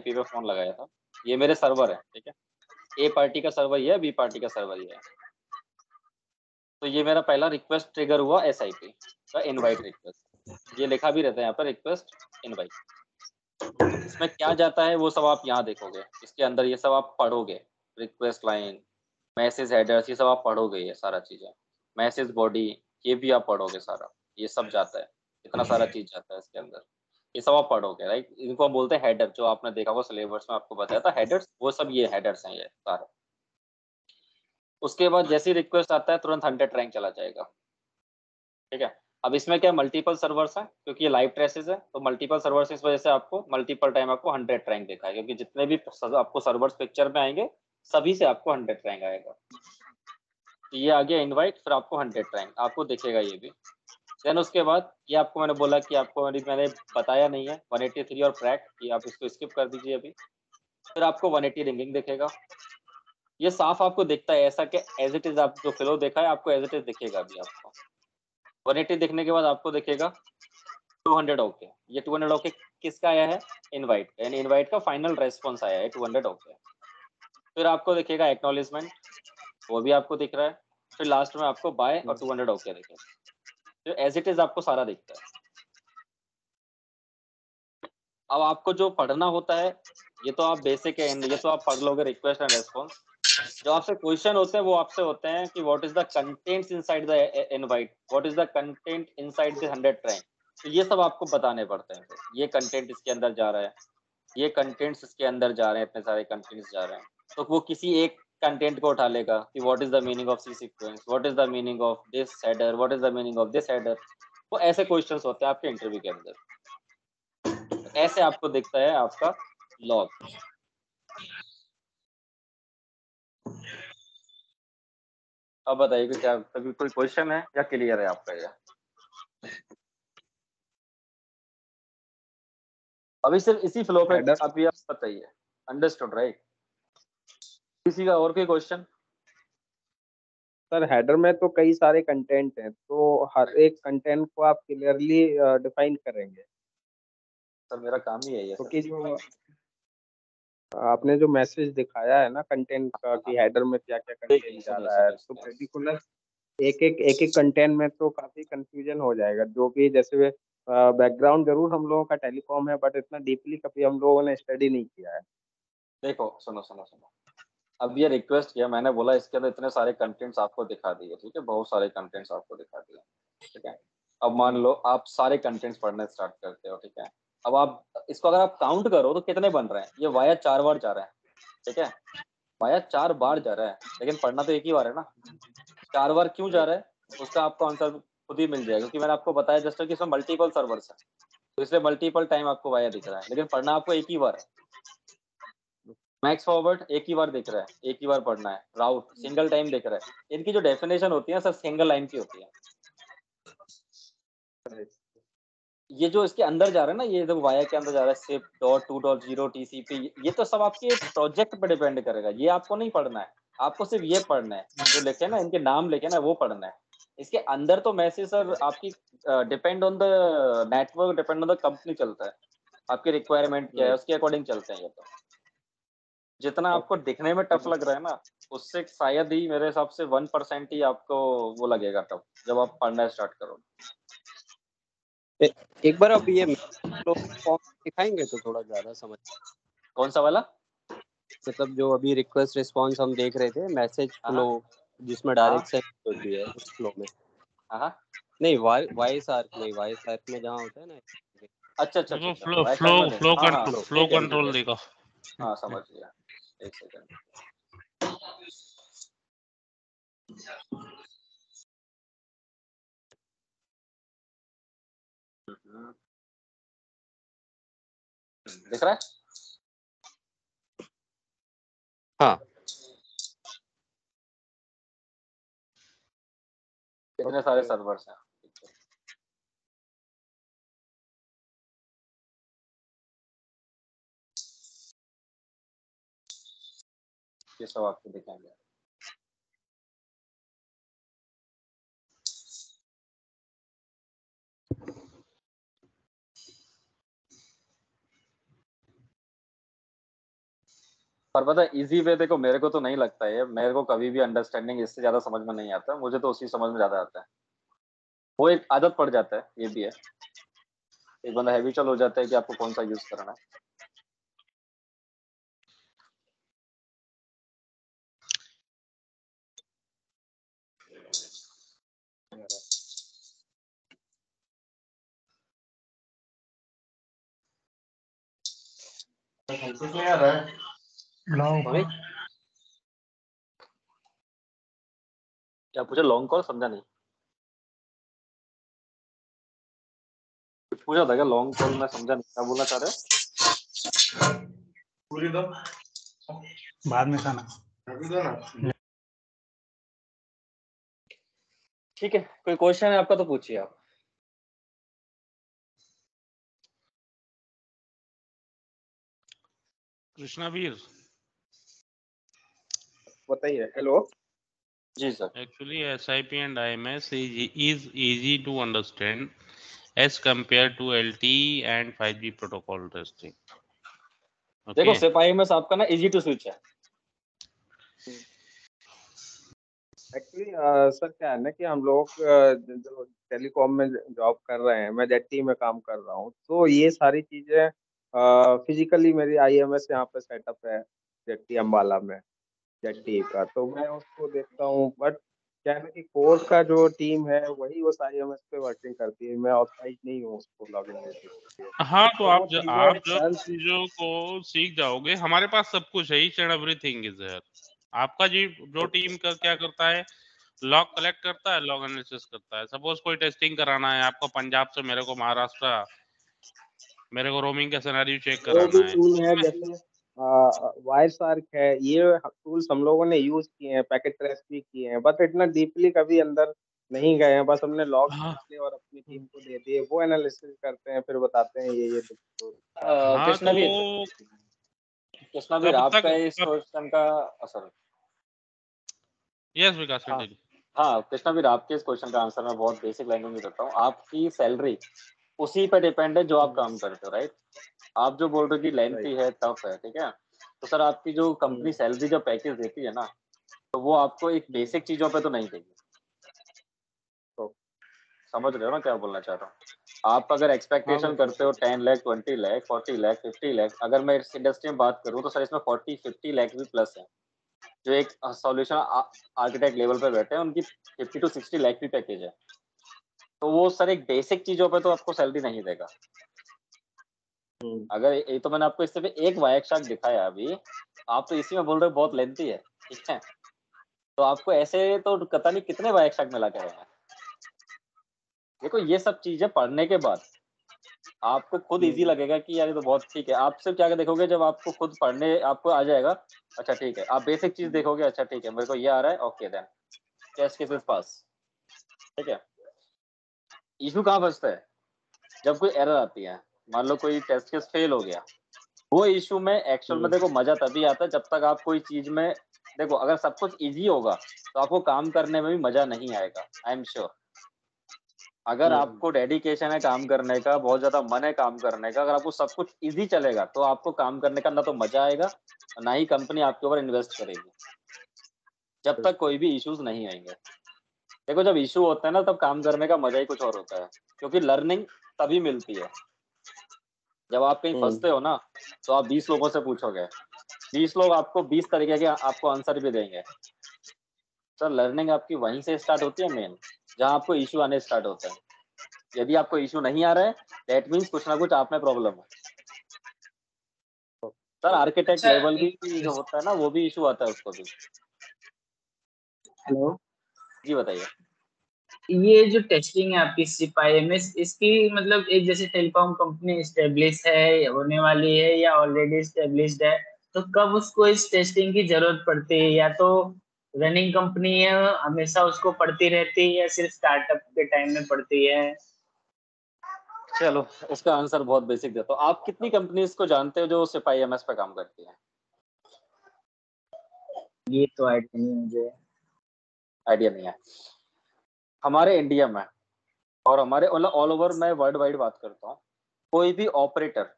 पे फोन लगाया था, ये मेरे सर्वर है, ठीक है। A पार्टी का सर्वर ये है, B पार्टी का सर्वर ये है। तो ये मेरा पहला रिक्वेस्ट ट्रिगर हुआ SIP का इनवाइट रिक्वेस्ट। ये लिखा भी रहता है यहाँ पर रिक्वेस्ट इनवाइट। इसमें क्या जाता है वो सब आप यहाँ देखोगे, इसके अंदर ये सब आप पढ़ोगे, रिक्वेस्ट लाइन, मैसेज हेडर्स, ये सब आप पढ़ोगे, ये सारा चीजें, मैसेज बॉडी ये भी आप पढ़ोगे सारा, ये सब जाता है, इतना सारा चीज जाता है इसके अंदर, ये सब आप पढ़ोगे, राइट। इनको हम बोलते हैं हेडर, जो आपने देखा वो सिलेबस में आपको बताया था हेडर्स, वो सब ये हेडर्स हैं ये सारे। उसके बाद जैसे रिक्वेस्ट आता है तुरंत 100 रैंक चला जाएगा, ठीक है। अब इसमें क्या मल्टीपल सर्वर्स हैं, क्योंकि ये लाइव ट्रेसेस है, तो मल्टीपल सर्वर्स इस वजह से आपको मल्टीपल टाइम आपको 100 रैंक दिखा है, क्योंकि जितने भी आपको सर्वर्स पिक्चर में आएंगे सभी से आपको 100 रैंक आएगा। तो ये आ गया इनवाइट, फिर आपको 100 रैंक आपको दिखेगा ये भी। देन उसके बाद ये आपको मैंने बोला कि आपको मैंने बताया नहीं है 183 और प्रैक, ये आप इसको स्किप कर दीजिए अभी। फिर आपको 180 रिंगिंग दिखेगा, ये साफ आपको दिखता है, ऐसा कि एज इट इज आप जो फ्लो देखा है आपको एज इट इज दिखेगा अभी आपको। 180 दिखने के बाद आपको दिखेगा 200 ओके। ये 200 ओके किसका आया है? इनवाइट, यानी इनवाइट का फाइनल रेस्पॉन्स आया है 200 ओके। फिर आपको दिखेगा एक्नॉलेजमेंट, वो भी आपको दिख रहा है। फिर लास्ट में आपको बाय और 200 ओके दिखेगा, तो एज इट इज आपको सारा दिखता है। अब आपको जो पढ़ना होता है ये तो आप बेसिक है, ये तो आप पढ़ लोगे रिक्वेस्ट एंड रेस्पॉन्स। जो आपसे क्वेश्चन होते हैं वो आपसे होते हैं कि what is the contents inside the invite, what is the content inside the 100 ट्राइन। तो ये सब आपको बताने पड़ते हैं। ये कंटेंट इसके अंदर जा रहा है, ये कंटेंट्स इसके अंदर जा रहे हैं, इतने सारे कंटेंट्स जा रहे हैं। तो वो किसी एक कंटेंट को उठा लेगा कि what is the meaning of C sequence, what is the meaning of this header, what is the meaning of this header. वो ऐसे क्वेश्चंस होते हैं आपके इंटरव्यू के अंदर। ऐसे आपको दिखता है आपका लॉग। अब बताइए कि क्या कभी कोई क्वेश्चन है या क्लियर है आपका ये? अभी सिर्फ इसी फ्लो पे अभी आप बताइए। Understood right? किसी का और कोई क्वेश्चन? सर हेडर में तो कई सारे कंटेंट हैं, तो हर एक कंटेंट को आप क्लियरली डिफाइन करेंगे। सर मेरा काम ही है ये। क्योंकि जो आपने जो मैसेज दिखाया है ना कंटेंट का कि हेडर में क्या क्या कंटेंट जा रहा है, तो पर्टिकुलर एक एक कंटेंट में तो काफी कंफ्यूजन हो जाएगा। जो भी जैसे बैकग्राउंड जरूर हम लोगों का टेलीकॉम है, बट इतना डीपली कभी हम लोगों ने स्टडी नहीं किया है। देखो सुनो सुनो सुनो, अब ये रिक्वेस्ट किया मैंने, बोला इसके अंदर इतने सारे कंटेंट्स आपको दिखा दिए, ठीक है, बहुत सारे कंटेंट्स आपको दिखा दिए, ठीक है। अब मान लो आप सारे कंटेंट्स पढ़ना स्टार्ट करते हो, ठीक है। अब आप इसको अगर आप काउंट करो तो कितने बन रहे हैं? ये वाया 4 बार जा रहा है, ठीक है, वाया 4 बार जा रहा है, लेकिन पढ़ना तो एक ही बार है ना। 4 बार क्यों जा रहा है उसका आपको आंसर खुद ही मिल जाएगा, क्योंकि मैंने आपको बताया जस्ट कि इसमें मल्टीपल सर्वर्स है, तो इसलिए मल्टीपल टाइम आपको वाया दिख रहा है, लेकिन पढ़ना आपको एक ही बार है। मैक्स फॉरवर्ड एक ही बार दिख रहा है, एक ही बार पढ़ना है। राउट सिंगल टाइम दिख रहा है। इनकी जो डेफिनेशन होती है सब सिंगल लाइन की होती है। ये जो इसके अंदर जा रहा है ना, ये जो वाया के अंदर जा रहा है सिप डॉट 2.0 टीसीपी, ये तो सब आपके प्रोजेक्ट पे डिपेंड करेगा। ये आपको नहीं पढ़ना है, आपको सिर्फ ये पढ़ना है जो लिखे ना, इनके नाम लिखे ना, वो पढ़ना है। इसके अंदर तो मैसेज सर आपकी depend on the network, depend on the company चलता है। आपकी रिक्वायरमेंट क्या है उसके अकॉर्डिंग चलते हैं ये तो। जितना आपको दिखने में टफ लग रहा है ना, उससे शायद ही मेरे हिसाब से 1% ही आपको वो लगेगा टफ, जब आप पढ़ना स्टार्ट करो। एक बार अब ये फॉर्म दिखाएंगे तो थोड़ा ज्यादा समझ। कौन सा वाला? मतलब जो अभी रिक्वेस्ट रिस्पांस हम देख रहे थे, मैसेज फ्लो जिसमें डायरेक्ट सेंड होती है उस फ्लो में। नहीं वॉइस आर्क नहीं, वॉइस आर्क में जहाँ होता है ना। अच्छा अच्छा वो अच्छा, फ्लो कंट्रोल देगा। हाँ समझ गया, एक सेकंड। दिख रहा है? हाँ कितने सारे सर्वर्स हैं? ये सब आपको दिखाएंगे। पर पता है इजी वे, देखो मेरे को तो नहीं लगता है, मेरे को कभी भी अंडरस्टैंडिंग इससे ज्यादा समझ में नहीं आता, मुझे तो उसी समझ में ज्यादा आता है। वो एक आदत पड़ जाता है, ये भी है, एक बंदा हैबिचुअल हो जाता है कि आपको कौन सा यूज करना है। क्या पूछा? लॉन्ग कॉल समझा नहीं, कुछ पूछा था क्या? लॉन्ग कॉल में समझा नहीं, क्या बोलना चाह रहे हो? पूरी दो बाद में खाना। ठीक है, कोई क्वेश्चन है आपका तो पूछिए आप। कृष्णावीर बताइए। हेलो जी sir. Actually, SIP and IMS is easy to understand as compared to LTE and 5G protocol testing. देखो सिर्फ IMS आपका ना इजी टू स्विच है। एक्चुअली सर क्या है ना कि हम लोग जो टेलीकॉम में जॉब कर रहे हैं, मैं जेटी में काम कर रहा हूँ, तो ये सारी चीजें फिजिकली मेरी IMS यहाँ पे सेटअप है जेटी अम्बाला में, जेटी का, तो मैं उसको देखता हूँ। बट क्या है ना कि कोर का जो टीम है वही उस IMS पे वर्किंग करती है, मैं ऑथराइज नहीं हूँ उसको लॉग इन करने के लिए। हाँ, तो तो वो आप चीजें जो चीजों को सीख जाओगे, हमारे पास सब कुछ है, each and everything is there. आपका जो टीम क्या करता है, लॉग कलेक्ट करता है, लॉग एनालिसिस करता है। सपोज कोई टेस्टिंग कराना है आपको पंजाब से, मेरे को महाराष्ट्र, मेरे को रोमिंग का सिनेरियो चेक जो भी कराना है। टूल है जैसे वायरशार्क है, ये टूल्स हम लोगों ने यूज किए हैं, पैकेट ट्रेस भी किए हैं, बट इतना डीपली कभी अंदर नहीं गए हैं। बस हमने लॉग हाँ, निकाले और अपनी टीम को दे दिए, वो एनालिसिस करते हैं, फिर बताते हैं ये हाँ, कृष्णवीर, तो कृष्णवीर तब आपका तक इस क्वेश्चन का सॉरी यस विकास हाँ कंटिन्यू। हाँ कृष्णवीर, आपके इस क्वेश्चन का आंसर मैं बहुत बेसिक लैंग्वेज में देता हूँ। आपकी सैलरी उसी पे डिपेंड है जो आप काम करते हो, राइट? आप जो बोल रहे हो कि लेंथी है, टफ है, ठीक है, तो सर आपकी जो कंपनी सैलरी जो पैकेज देती है ना, तो वो आपको एक बेसिक चीजों पे तो नहीं देगी। तो समझ रहे हो ना क्या बोलना चाह रहा हूँ? आप अगर एक्सपेक्टेशन करते हो 10 लाख, 20 लाख, 40 लाख, 50 लाख, अगर मैं इस इंडस्ट्री में बात करूँ तो सर इसमें 40-50 लाख भी प्लस है। जो एक सॉल्यूशन आर्किटेक्ट लेवल पे बैठे हैं उनकी 50 to 60 लाख भी पैकेज है। तो वो सर एक बेसिक चीजों पे तो आपको सैलरी नहीं देगा। अगर ये तो मैंने आपको इससे भी एक वायरशार्क दिखाया अभी, आप तो इसी में बोल रहे हो बहुत लेंथी है, ठीक है, तो आपको ऐसे तो पता नहीं कितने वायरशार्क मिला के रहेंगे। देखो ये सब चीजें पढ़ने के बाद आपको खुद इजी लगेगा कि यार ये तो बहुत ठीक है। आप सिर्फ क्या देखोगे, जब आपको खुद पढ़ने आपको आ जाएगा, अच्छा ठीक है, आप बेसिक चीज देखोगे, अच्छा ठीक है मेरे को ये आ रहा है, okay then test cases pass, ठीक है। इशू कहाँ बचता है? जब कोई एरर आती है, मान लो कोई टेस्ट केस फेल हो गया, वो इशू में एक्चुअल में देखो मजा तभी आता है जब तक आप कोई चीज में, देखो अगर सब कुछ इजी होगा तो आपको काम करने में भी मजा नहीं आएगा, आई एम श्योर। अगर आपको डेडिकेशन है काम करने का, बहुत ज्यादा मन है काम करने का, अगर आपको सब कुछ इजी चलेगा तो आपको काम करने का ना तो मजा आएगा, ना ही कंपनी आपके ऊपर इन्वेस्ट करेगी, जब तक कोई भी इश्यूज नहीं आएंगे। देखो जब इशू होता है ना, तब काम करने का मजा ही कुछ और होता है, क्योंकि लर्निंग तभी मिलती है। जब आप कहीं फंसते हो ना, तो आप 20 लोगों से पूछोगे, 20 लोग आपको 20 तरीके के आपको आंसर भी देंगे। सर लर्निंग आपकी वहीं से स्टार्ट होती है मेन, जहां आपको इशू आने स्टार्ट होता है। यदि आपको इशू नहीं आ रहा है, दैट मीन्स कुछ ना कुछ आप में प्रॉब्लम है। सर आर्किटेक्ट लेवल भी जो होता है ना, वो भी इशू आता है उसको भी। हेलो, जी बताइए। ये जो टेस्टिंग है आपकी SIP-IMS, इसकी मतलब एक जैसे टेलीकॉम कंपनी स्टेब्लिश है, होने वाली है, या ऑलरेडी स्टेब्लिश्ड है, तो कब उसको इस टेस्टिंग की जरूरत पड़ती है? या तो रनिंग कंपनी है, हमेशा उसको पड़ती रहती है, या सिर्फ स्टार्टअप के टाइम में पड़ती है? चलो इसका आंसर बहुत बेसिक देता हूँ। आप कितनी कंपनीज को जानते हो जो SIP-IMS पे काम करती है? ये तो आइडिया नहीं मुझे। आइडिया नहीं है। हमारे इंडिया में और हमारे मतलब ऑल ओवर, मैं वर्ल्ड वाइड बात करता हूँ, कोई भी ऑपरेटर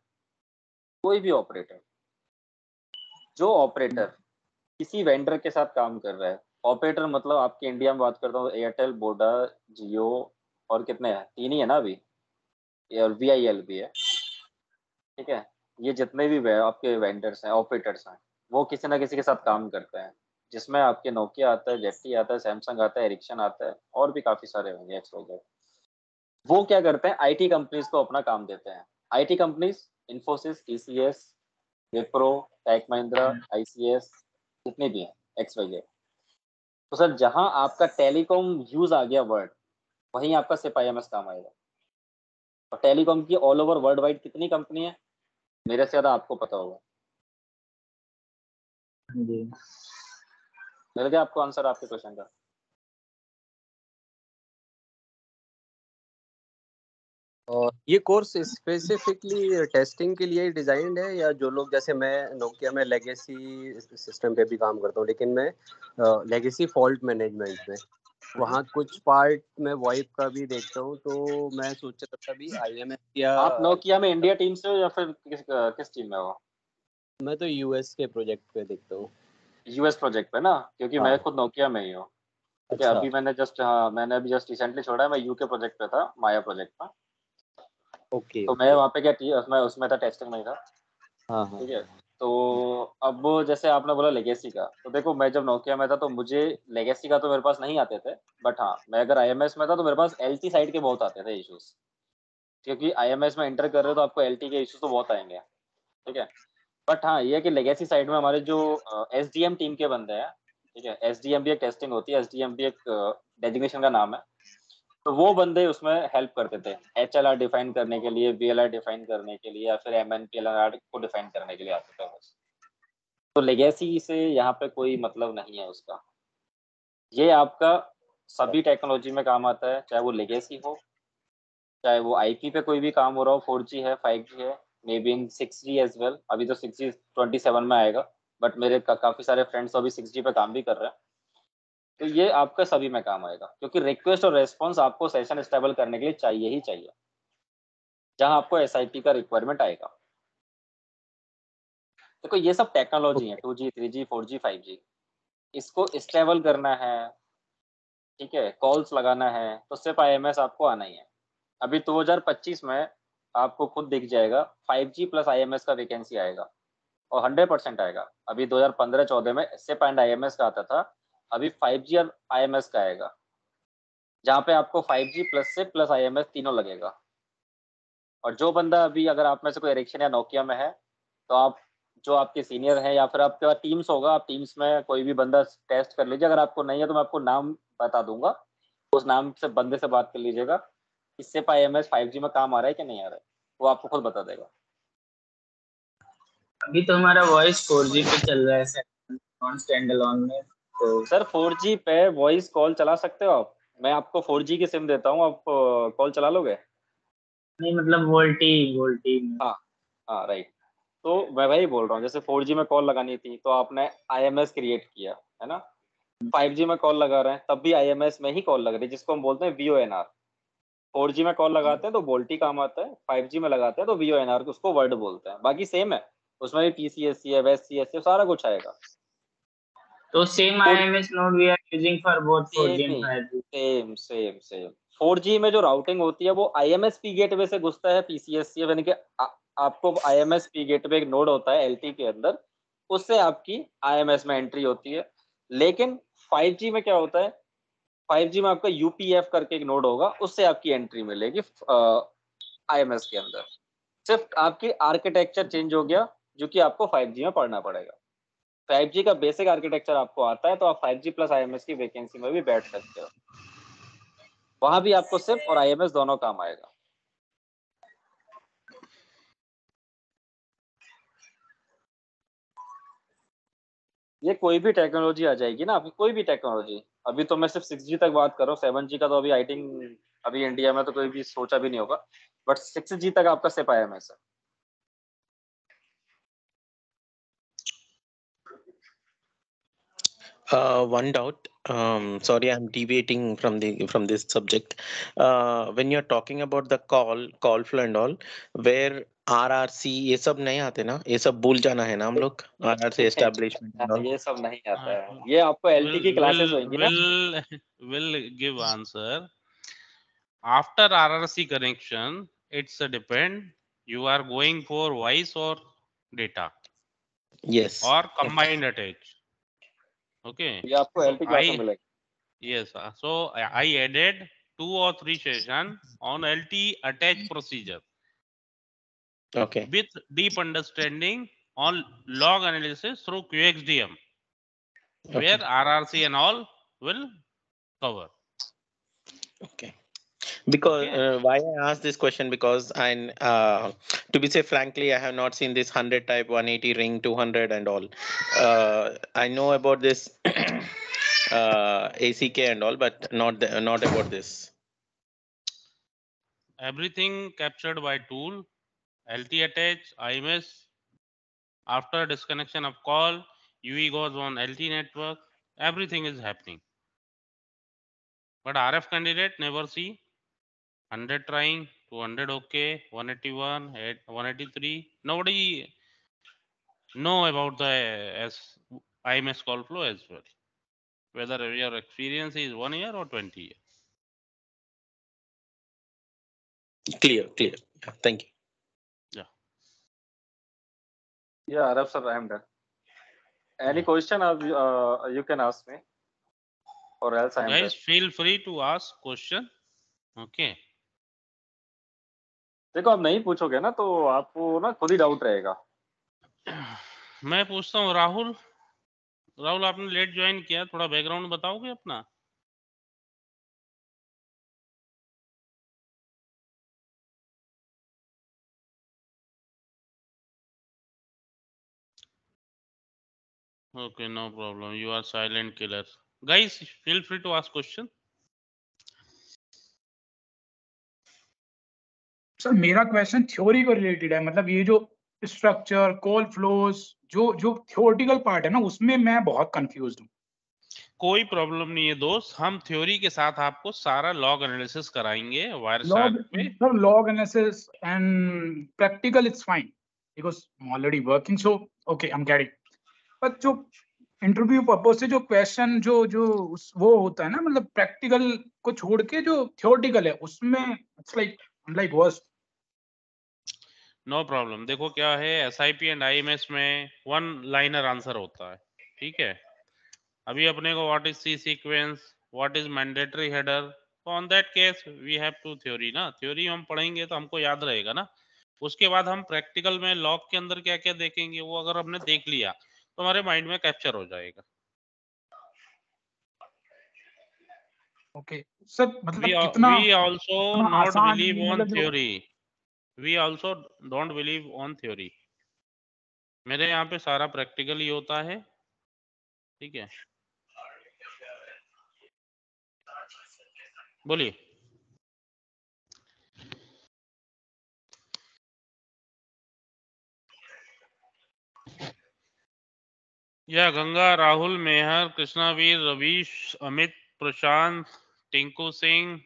जो ऑपरेटर किसी वेंडर के साथ काम कर रहा है, ऑपरेटर मतलब आपके इंडिया में बात करता हूँ, एयरटेल, वोडा, जियो, और कितने हैं, 3 ही है ना अभी, और VIL भी है, ठीक है। ये जितने भी आपके वेंडर्स हैं, ऑपरेटर्स हैं, वो किसी ना किसी के साथ काम करते हैं, जिसमें आपके नोकिया आता है, जेटी आता है, सैमसंग आता है, एरिक्सन आता है, और भी काफी सारे होंगे एक्स। वो क्या करते हैं, आईटी कंपनीज को अपना काम देते हैं। IT companies Infosys, TCS, Wipro, Tech Mahindra, ICS, जितने भी हैं XYZ। तो सर जहां आपका टेलीकॉम यूज आ गया वर्ड, वहीं आपका SIP-IMS काम आएगा। और टेलीकॉम की ऑल ओवर वर्ल्ड वाइड कितनी कंपनी है, मेरे से ज्यादा आपको पता होगा। जी, मिल गया आपको आंसर आपके क्वेश्चन का? और ये कोर्स स्पेसिफिकली टेस्टिंग के लिए डिजाइंड है, या जो लोग, जैसे मैं नोकिया में लेगेसी सिस्टम पे भी काम करता हूँ, लेकिन मैं लेगेसी फॉल्ट मैनेजमेंट में, वहाँ कुछ पार्ट में वॉइप का भी देखता हूँ, तो मैं सोच रहा था अभी IMS या आप नोकिया में इंडिया टीम से हो या फिर किस टीम में हो? मैं तो US के प्रोजेक्ट पे देखता हूँ। US प्रोजेक्ट पे ना, क्योंकि हाँ। मैं खुद नोकिया में ही हूँ। ठीक है, अच्छा। अभी मैंने जस्ट मैंने अभी जस्ट रिसेंटली छोड़ा है, मैं UK प्रोजेक्ट पे था, माया प्रोजेक्ट में। ओके तो मैं वहाँ पे क्या मैं उसमें था, टेस्टिंग में था। हाँ हाँ ठीक है। तो अब जैसे आपने बोला लेगेसी का, तो देखो मैं जब नोकिया में था तो मुझे लेगेसी का तो मेरे पास नहीं आते थे, बट हाँ मैं अगर IMS में था तो मेरे पास LT साइड के बहुत आते थे इश्यूज, क्योंकि IMS में एंटर कर रहे हो तो आपको LT के इश्यूज तो बहुत आएंगे। ठीक है। बट हाँ ये है कि लेगेसी साइड में हमारे जो SDM टीम के बंदे हैं, ठीक है, SDM भी एक टेस्टिंग होती है, SDM भी एक डेजिग्नेशन का नाम है, तो वो बंदे उसमें हेल्प करते थे HLR डिफाइन करने के लिए, VLR डिफाइन करने के लिए, या फिर MNPLR को डिफाइन करने के लिए आते थे बस। तो लेगेसी से यहाँ पे कोई मतलब नहीं है उसका। ये आपका सभी टेक्नोलॉजी में काम आता है, चाहे वो लेगेसी हो, चाहे वो IP पे कोई भी काम हो रहा हो, 4G है, 5G है, may be in 6G as well. अभी तो 6G 27 में आएगा, बट मेरे काफी सारे फ्रेंड्स अभी 6G पे काम भी कर रहे हैं। तो ये आपका सभी में काम आएगा, क्योंकि रिक्वेस्ट और रेस्पॉन्स आपको सेशन स्टेबल करने के लिए चाहिए ही चाहिए, जहां आपको SIP का रिक्वायरमेंट आएगा। देखो ये सब टेक्नोलॉजी है, 2G 3G 4G 5G, इसको स्टेबल करना है, ठीक है, कॉल्स लगाना है, तो सिर्फ IMS आपको आना ही है। अभी 2025 में आपको खुद दिख जाएगा 5G प्लस IMS का वैकेंसी आएगा, और 100% आएगा। अभी 2015-14 में SIP एंड IMS का आता था, अभी 5G और IMS का आएगा, जहाँ पे आपको 5G plus SIP plus IMS तीनों लगेगा। और जो बंदा अभी, अगर आप में से कोई एरिक्शन या नोकिया में है, तो आप जो आपके सीनियर हैं या फिर आपके पास टीम्स होगा, आप टीम्स में कोई भी बंदा टेस्ट कर लीजिए। अगर आपको नहीं है तो मैं आपको नाम बता दूंगा, उस नाम से बंदे से बात कर लीजिएगा, इससे IMS 5G में काम आ रहा है कि नहीं आ रहा है, वो आपको खुद बता देगा। अभी तो हमारा वॉइस 4G पे चल रहा है सर, नॉन स्टैंड अलोन में। तो सर 4G पे वॉइस कॉल चला सकते हो आप? मैं आपको 4G की सिम देता हूँ, आप कॉल चला लोगे? नहीं मतलब वोल्टी में। हाँ हाँ राइट। तो मैं वही बोल रहा हूँ, जैसे 4G में कॉल लगानी थी तो आपने IMS क्रिएट किया है ना, 5G में कॉल लगा रहे हैं तब भी IMS में ही कॉल लग रही है, जिसको हम बोलते हैं VONR। 4G में कॉल लगाते हैं तो वोल्टी काम आता है, 5G में लगाते हैं तो VONR, उसको वर्ड बोलते हैं। बाकी सेम है, उसमें भी PCSC है, WESCS है, सारा कुछ आएगा। तो same IMS node we are using for both 4G and 5G. Same 4G में जो राउटिंग होती है वो IMS P गेटवे से घुसता है PCSC, यानी कि आपको IMS P गेटवे एक नोड होता है LT के अंदर, उससे आपकी IMS में एंट्री होती है। लेकिन 5G में क्या होता है, 5G में आपका UPF करके एक नोड होगा, उससे आपकी एंट्री मिलेगी IMS के अंदर। सिर्फ आपकी आर्किटेक्चर चेंज हो गया, जो कि आपको 5G में पढ़ना पड़ेगा। 5G का बेसिक आर्किटेक्चर आपको आता है तो आप 5G प्लस IMS की वैकेंसी में भी बैठ सकते हो, वहां भी आपको सिर्फ और IMS दोनों काम आएगा। ये कोई भी टेक्नोलॉजी आ जाएगी ना, अभी कोई भी टेक्नोलॉजी, अभी तो मैं सिर्फ 6G तक बात कर रहा हूँ, 7G का तो अभी आई थिंक अभी इंडिया में तो कोई भी सोचा भी नहीं होगा, बट 6G तक आपका सिर्फ IMS है। One doubt. Sorry, I'm deviating from this subject. When you're talking about the call flow and all, where RRC ये सब नहीं आते ना, ये सब भूल जाना है ना हम लोग, RRC establishment and all. ये सब नहीं आता है, ये आपको LT की क्लासेस होंगी ना। will give answer after RRC connection. It's a depend you are going for voice or data. Yes. Or combined attach. Okay. ये आपको LT क्लास में मिलेगा। Yes. So I added 2 or 3 session on LT attach procedure. Okay. With deep understanding on log analysis through QXDM, where RRC and all will cover. Okay. Because why I asked this question, because to be say frankly, I have not seen this 100 type, 180 ring, 200 and all. I know about this ACK and all, but not about this. Everything captured by tool, LT attach, IMS. After disconnection of call, UE goes on LT network. Everything is happening. But RF candidate never see 100 trying, 200 okay, 181, 183. Nobody know about the IMS call flow as well. Whether your experience is 1 year or 20 years. Clear. Sure. Thank you. Yeah, Arab sir, I am done. Any question you can ask me, or else I am Guys, done. feel free to ask question. Okay. देखो आप नहीं पूछोगे ना तो आपको ना खुद ही doubt रहेगा. मैं पूछता हूँ राहुल. राहुल, आपने लेट ज्वाइन किया, थोड़ा बैकग्राउंड बताओगे अपना? Okay, no problem. You are silent killer. Guys, feel free to ask question. Sir मेरा क्वेश्चन थ्योरी को रिलेटेड है, मतलब ये जो स्ट्रक्चर, कॉल फ्लोज, जो थ्योरेटिकल पार्ट है ना, उसमें मैं बहुत कंफ्यूज्ड हूँ. कोई प्रॉब्लम नहीं है दोस्त, हम थ्योरी के साथ आपको सारा लॉग एनालिसिस कराएंगे वायरशार्क पे. Log analysis and practical it's fine because I am already working, so okay I am getting. But जो इंटरव्यू पर्पस से जो क्वेश्चन जो वो होता है ना, मतलब प्रैक्टिकल को छोड़ के जो थ्योरेटिकल है उसमें it's like worst. No problem. देखो क्या है, एसआईपी एंड आईएमएस में वन लाइनर आंसर होता है. ठीक है. अभी अपने को what is C sequence, what is mandatory header, तो on that case we have to theory ना. थ्योरी हम पढ़ेंगे तो हमको याद रहेगा ना. उसके बाद हम प्रैक्टिकल में लॉग के अंदर क्या क्या देखेंगे, वो अगर हमने देख लिया तो हमारे माइंड में कैप्चर हो जाएगा. ओके सर, मतलब कितना we also not आसान believe है, on मतलब जो theory. We also don't believe on theory. मेरे यहाँ पे सारा प्रैक्टिकल ही होता है. ठीक है, बोलिए. या गंगा, राहुल, मेहर, कृष्णावीर, रवीश, अमित, प्रशांत, Tinku Singh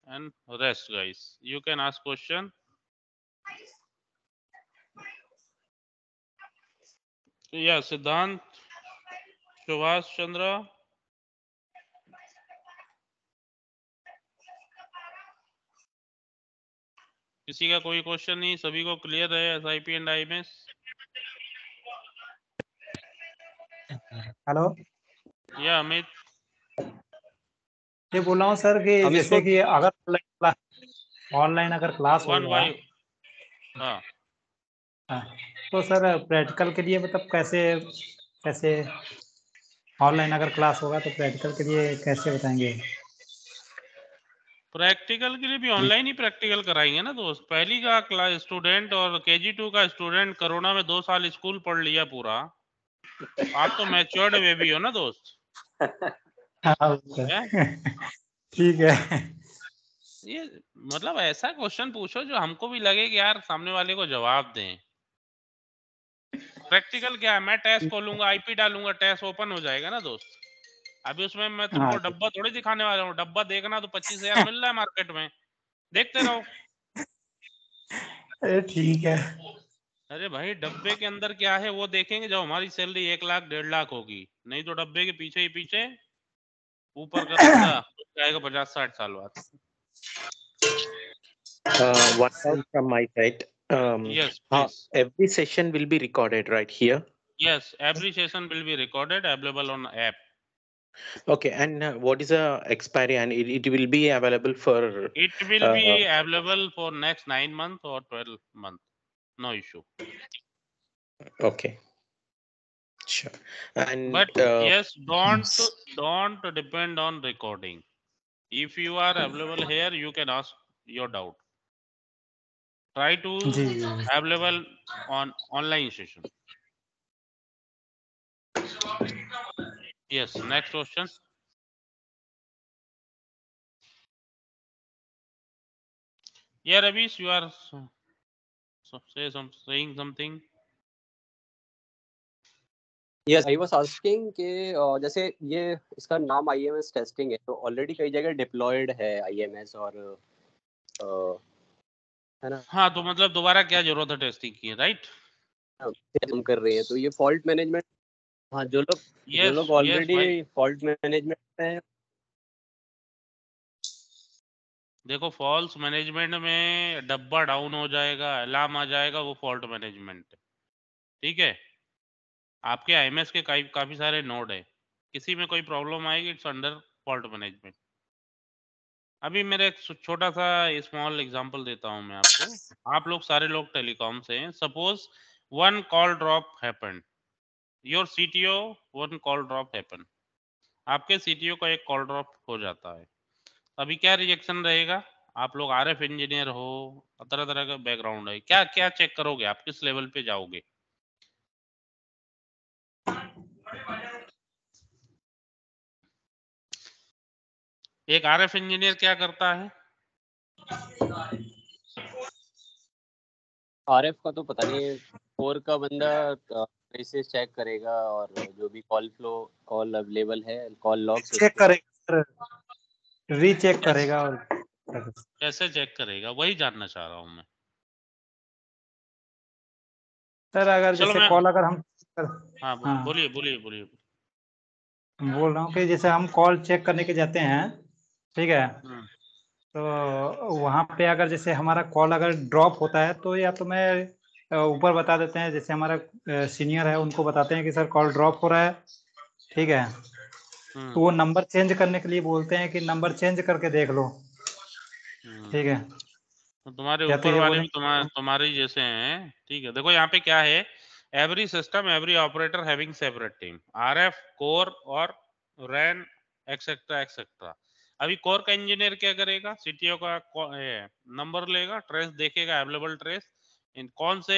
and rest guys, you can ask question. Yeah, सिद्धांत, सुभाष चंद्र. किसी का कोई क्वेश्चन नहीं, सभी को क्लियर है एसआईपी एंड आईएमएस? हेलो. या अमित, ये बोल रहा हूँ सर कि जैसे कि अगर ऑनलाइन अगर क्लास होगा, हाँ, तो सर प्रैक्टिकल के लिए मतलब कैसे ऑनलाइन अगर क्लास होगा तो प्रैक्टिकल के लिए कैसे बताएंगे? प्रैक्टिकल के लिए भी ऑनलाइन ही प्रैक्टिकल कराएंगे ना दोस्त. पहली का क्लास स्टूडेंट और केजी 2 का स्टूडेंट कोरोना में 2 साल स्कूल पढ़ लिया पूरा. आप तो मैच्योर्ड बेबी हो ना दोस्त. ठीक है. ये मतलब ऐसा क्वेश्चन पूछो जो हमको भी लगे कि यार सामने वाले को जवाब दें. प्रैक्टिकल क्या है, मैं टेस्ट खोलूंगा, आईपी डालूंगा, टेस्ट ओपन हो जाएगा ना दोस्त. अभी उसमें मैं तुमको डब्बा थोड़ी दिखाने वाला हूँ. डब्बा देखना तो 25,000 मिल रहा है मार्केट में, देखते रहो. ठीक है. अरे भाई, डब्बे के अंदर क्या है वो देखेंगे जब हमारी सैलरी 1 लाख 1.5 लाख होगी. नहीं तो डब्बे के पीछे ही पीछे ऊपर का धंधा जाएगा 50-60 साल बाद. One doubt from my side. Yes, please. Every session will be recorded right here. Yes, every session will be recorded, available on app. Okay, and what is the expiry, and it will be available for? It will be available for next 9 months or 12 months. No issue. Okay. Sure. And but yes, don't depend on recording. If you are available here, you can ask your doubt. Try to available on online session. Yes, next question. Yeah, Ravish, you are saying something. Yes, I was asking कि जैसे ये इसका नाम IMS testing है, तो already कई जगह diploid है IMS और है ना. हाँ, तो मतलब दोबारा क्या जरूरत है टेस्टिंग की, राइट? हम कर रहे हैं तो ये फॉल्ट मैनेजमेंट. हाँ, जो लोग ऑलरेडी फॉल्ट मैनेजमेंट में देखो फॉल्स मैनेजमेंट में डब्बा डाउन हो जाएगा, अलार्म आ जाएगा, वो फॉल्ट मैनेजमेंट है। ठीक है, आपके आईएमएस के काफी सारे नोड है, किसी में कोई प्रॉब्लम आएगी, इट्स अंडर फॉल्ट मैनेजमेंट। अभी मेरा एक छोटा सा स्मॉल एग्जांपल देता हूं मैं आपको। आप लोग सारे लोग टेलीकॉम से हैं, suppose one call drop happened, your CTO, one call drop happened, आपके सीटीओ का एक कॉल ड्रॉप हो जाता है। अभी क्या रिएक्शन रहेगा? आप लोग आरएफ इंजीनियर हो, तरह तरह का बैकग्राउंड है, क्या क्या चेक करोगे, आप किस लेवल पे जाओगे? एक आरएफ इंजीनियर क्या करता है? आरएफ का तो पता नहीं है, कोर का बंदा कैसे चेक करेगा और जो भी कॉल फ्लो, कॉल अवेलेबल है, कॉल लॉग्स चेक करेगा सर, रीचेक करेगा। और कैसे चेक करेगा, वही जानना चाह रहा हूं मैं। सर अगर चलो जैसे कॉल अगर हम हाँ बोलिए बोलिए बोलिए। बोल रहा हूँ कि जैसे हम कॉल चेक करने के जाते हैं, ठीक है, तो वहाँ पे अगर जैसे हमारा कॉल अगर ड्रॉप होता है तो या तो मैं ऊपर बता देते हैं, जैसे हमारा सीनियर है उनको बताते हैं कि सर कॉल ड्रॉप हो रहा है, ठीक है, तो वो नंबर चेंज करने के लिए बोलते हैं कि नंबर चेंज करके देख लो, ठीक है। तो तुम्हारे या तो ऊपर ये वाले बोले भी तुम्हारे ही जैसे हैं, ठीक है। देखो यहाँ पे क्या है, every system, every operator having separate team, RF, core और रैन एक्सेट्रा एक्सेट्रा। अभी कोर का इंजीनियर क्या करेगा? सीटीओ का नंबर लेगा, ट्रेस देखेगा, अवेलेबल ट्रेस, इन कौन से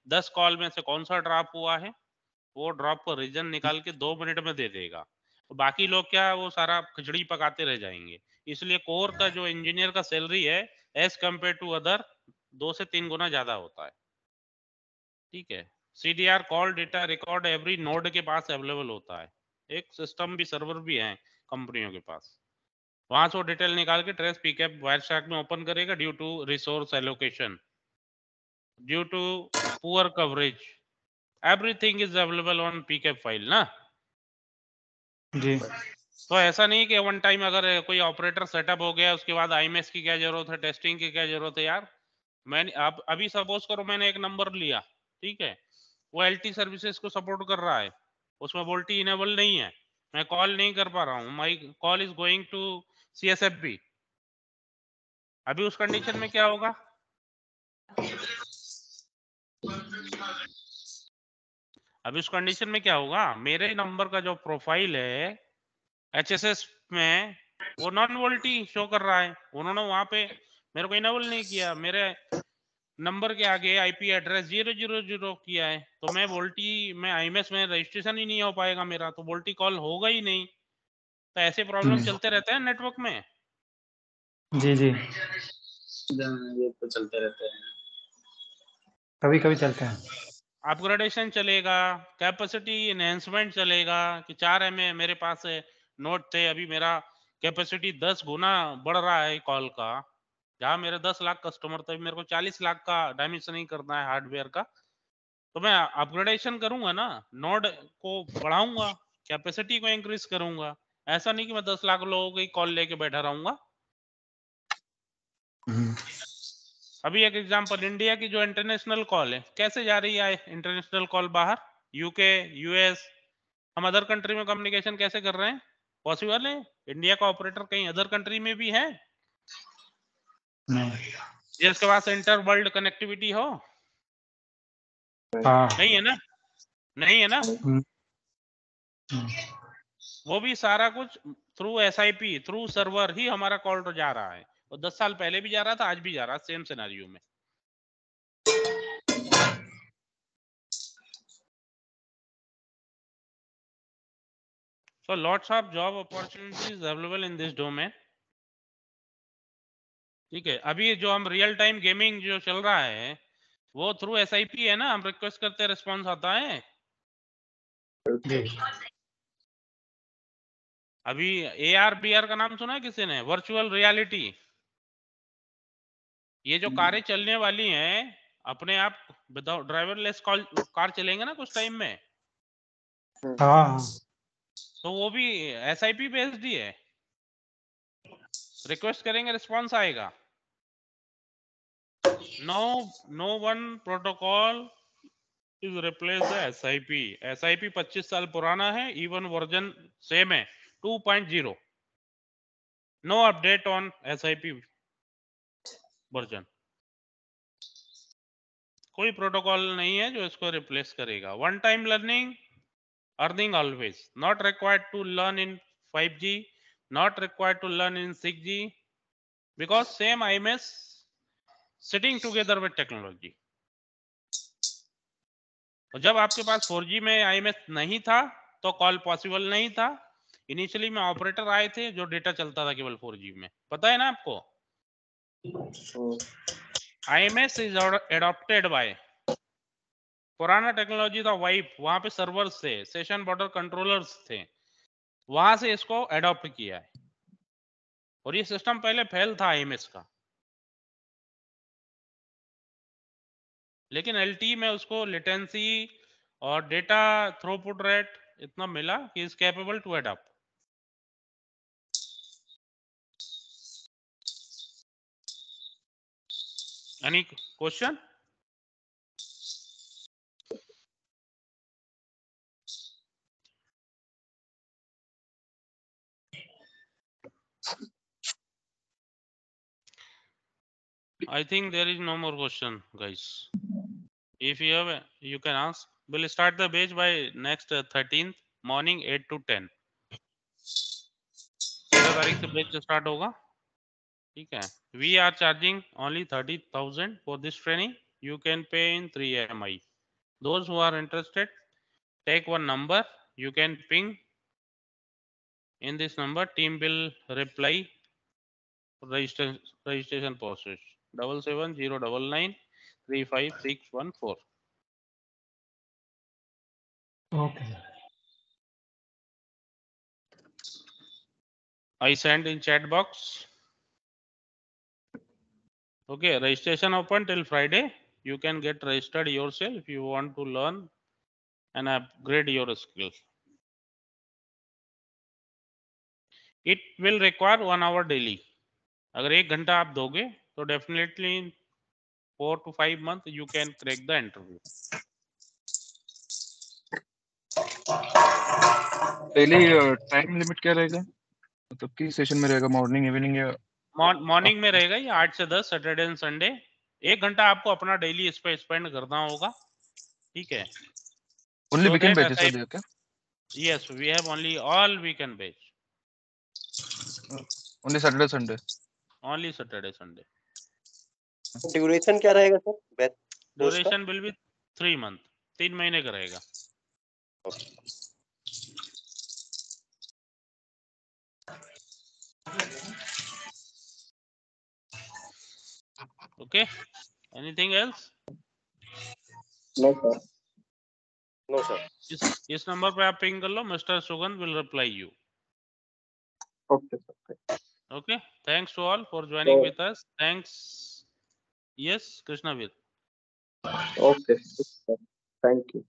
10 कॉल में से कौन सा ड्रॉप हुआ है, वो ड्रॉप को रीजन निकाल के 2 मिनट में दे देगा। बाकी लोग क्या, वो सारा खिचड़ी पकाते रह जाएंगे। इसलिए कोर का जो इंजीनियर का सैलरी है एज कंपेयर टू अदर 2 से 3 गुना ज्यादा होता है। ठीक है, CDR call data record every node के पास अवेलेबल होता है, एक सिस्टम भी, सर्वर भी है कंपनियों के पास, वहां से वो डिटेल निकाल के ट्रेस पिकअप वायरशार्क में ओपन करेगा। Due to resource allocation, due to poor coverage, everything is available on pcap file ना जी। तो ऐसा नहीं कि वन टाइम अगर कोई ऑपरेटर सेटअप हो गया उसके बाद आईएमएस की क्या जरूरत है, टेस्टिंग की क्या जरूरत है यार। मैंने आप अभी सपोज करो मैंने एक नंबर लिया, ठीक है, वो एलटी सर्विसेज को सपोर्ट कर रहा है, उसमें वोल्टी इनेबल नहीं है, मैं कॉल नहीं कर पा रहा हूँ, my call is going to CSFB. अभी उस कंडीशन में क्या होगा? अभी उस कंडीशन में क्या होगा, मेरे नंबर का जो प्रोफाइल है एचएसएस में वो नॉन वोल्टी शो कर रहा है, उन्होंने वहां पे मेरे को इनेबल नहीं किया, मेरे नंबर के आगे आईपी एड्रेस 000 किया है, तो मैं वोल्टी में आईएमएस में रजिस्ट्रेशन ही नहीं हो पाएगा मेरा, तो वोल्टी कॉल होगा ही नहीं। तो ऐसे प्रॉब्लम चलते रहते हैं नेटवर्क में। जी जी, ये तो चलते रहते हैं, कभी कभी चलते हैं। अपग्रेडेशन चलेगा, कैपेसिटी एनहेंसमेंट चलेगा कि 4 एमए मेरे पास नोट थे, अभी मेरा कैपेसिटी 10 गुना बढ़ रहा है कॉल का, जहाँ मेरे 10 लाख कस्टमर थे मेरे को 40 लाख का डायमेंशनिंग करना है हार्डवेयर का, तो मैं अपग्रेडेशन करूंगा ना, नोड को बढ़ाऊंगा, कैपेसिटी को इंक्रीज करूंगा। ऐसा नहीं कि मैं 10 लाख लोगों की कॉल लेके बैठा रहूंगा। अभी एक एग्जांपल, इंडिया की जो इंटरनेशनल कॉल है कैसे जा रही है, इंटरनेशनल कॉल बाहर यूके यूएस, हम अदर कंट्री में कम्युनिकेशन कैसे कर रहे हैं? पॉसिबल है इंडिया का ऑपरेटर कहीं अदर कंट्री में भी है जिसके पास इंटर वर्ल्ड कनेक्टिविटी हो? नहीं है ना, नहीं है ना। वो भी सारा कुछ थ्रू एसआईपी, थ्रू सर्वर ही हमारा कॉल तो जा रहा है, और 10 साल पहले भी जा रहा था, आज भी जा रहा है, सेम सिनेरियो में। So lots of job opportunities available in this domain. ठीक है, अभी जो हम रियल टाइम गेमिंग जो चल रहा है वो थ्रू एसआईपी है ना, हम रिक्वेस्ट करते हैं रिस्पांस आता है। अभी एआर बीआर का नाम सुना है किसी ने? वर्चुअल रियलिटी, ये जो कारें चलने वाली हैं अपने आप विदाउट ड्राइवरलेस कार चलेंगे ना कुछ टाइम में, तो वो भी एसआईपी बेस्ड ही है। रिक्वेस्ट करेंगे रिस्पॉन्स आएगा। No one protocol is replace the SIP। SIP 25 साल पुराना है, इवन वर्जन सेम है 2.0। No update on SIP version. कोई प्रोटोकॉल नहीं है जो इसको रिप्लेस करेगा। One time learning, earning always. Not required to learn in 5G, not required to learn in 6G, because same IMS sitting together with technology. जब आपके पास 4G में IMS नहीं था तो कॉल पॉसिबल नहीं था। इनिशियली में ऑपरेटर आए थे जो डेटा चलता था केवल 4G में, पता है ना आपको। IMS इज एडॉप्टेड बाय, पुराना टेक्नोलॉजी था वाइप, वहां पे सर्वर्स थे, सेशन बॉर्डर कंट्रोलर्स थे, वहां से इसको एडॉप्ट किया है। और ये सिस्टम पहले फेल था IMS का, लेकिन LTE में उसको लेटेंसी और डेटा थ्रूपुट रेट इतना मिला कि is capable to adopt. Any question? I think there is no more question, guys. If you have, you can ask. We'll start the batch by next 13th morning 8 to 10. 13 तारीख से batch start होगा, ठीक है। We are charging only 30,000 for this training. You can pay in 3 EMI. Those who are interested, take one number. You can ping in this number. Team will reply. Registration process 7709935614. Okay. I send in chat box. Okay, registration open till Friday. You can get registered yourself if you want to learn and upgrade your skills. It will require 1 hour daily. अगर 1 घंटा आप दोगे तो definitely in 4 to 5 months you can crack the interview. Daily time limit क्या रहेगा, मतलब किस session में रहेगा, मॉर्निंग इवनिंग या मॉर्निंग में रहेगा ये 8 से 10 सैटरडे एंड संडे। 1 घंटा आपको अपना डेली इस पे स्पेंड करना होगा, ठीक है। ओनली वीकेंड बैचेस है क्या? Yes, we have only all weekend batch. Only Saturday Sunday? Only Saturday Sunday. Duration क्या रहेगा sir batch? Duration will be 3 month, 3 महीने का रहेगा। Okay, anything else? No sir. No sir. इस नंबर पे आप पिंग कर लो, mister Sugandh will reply you. Okay sir. Okay, thanks to all for joining with us. Thanks. Yes, Krishnavir. Okay sir. Thank you.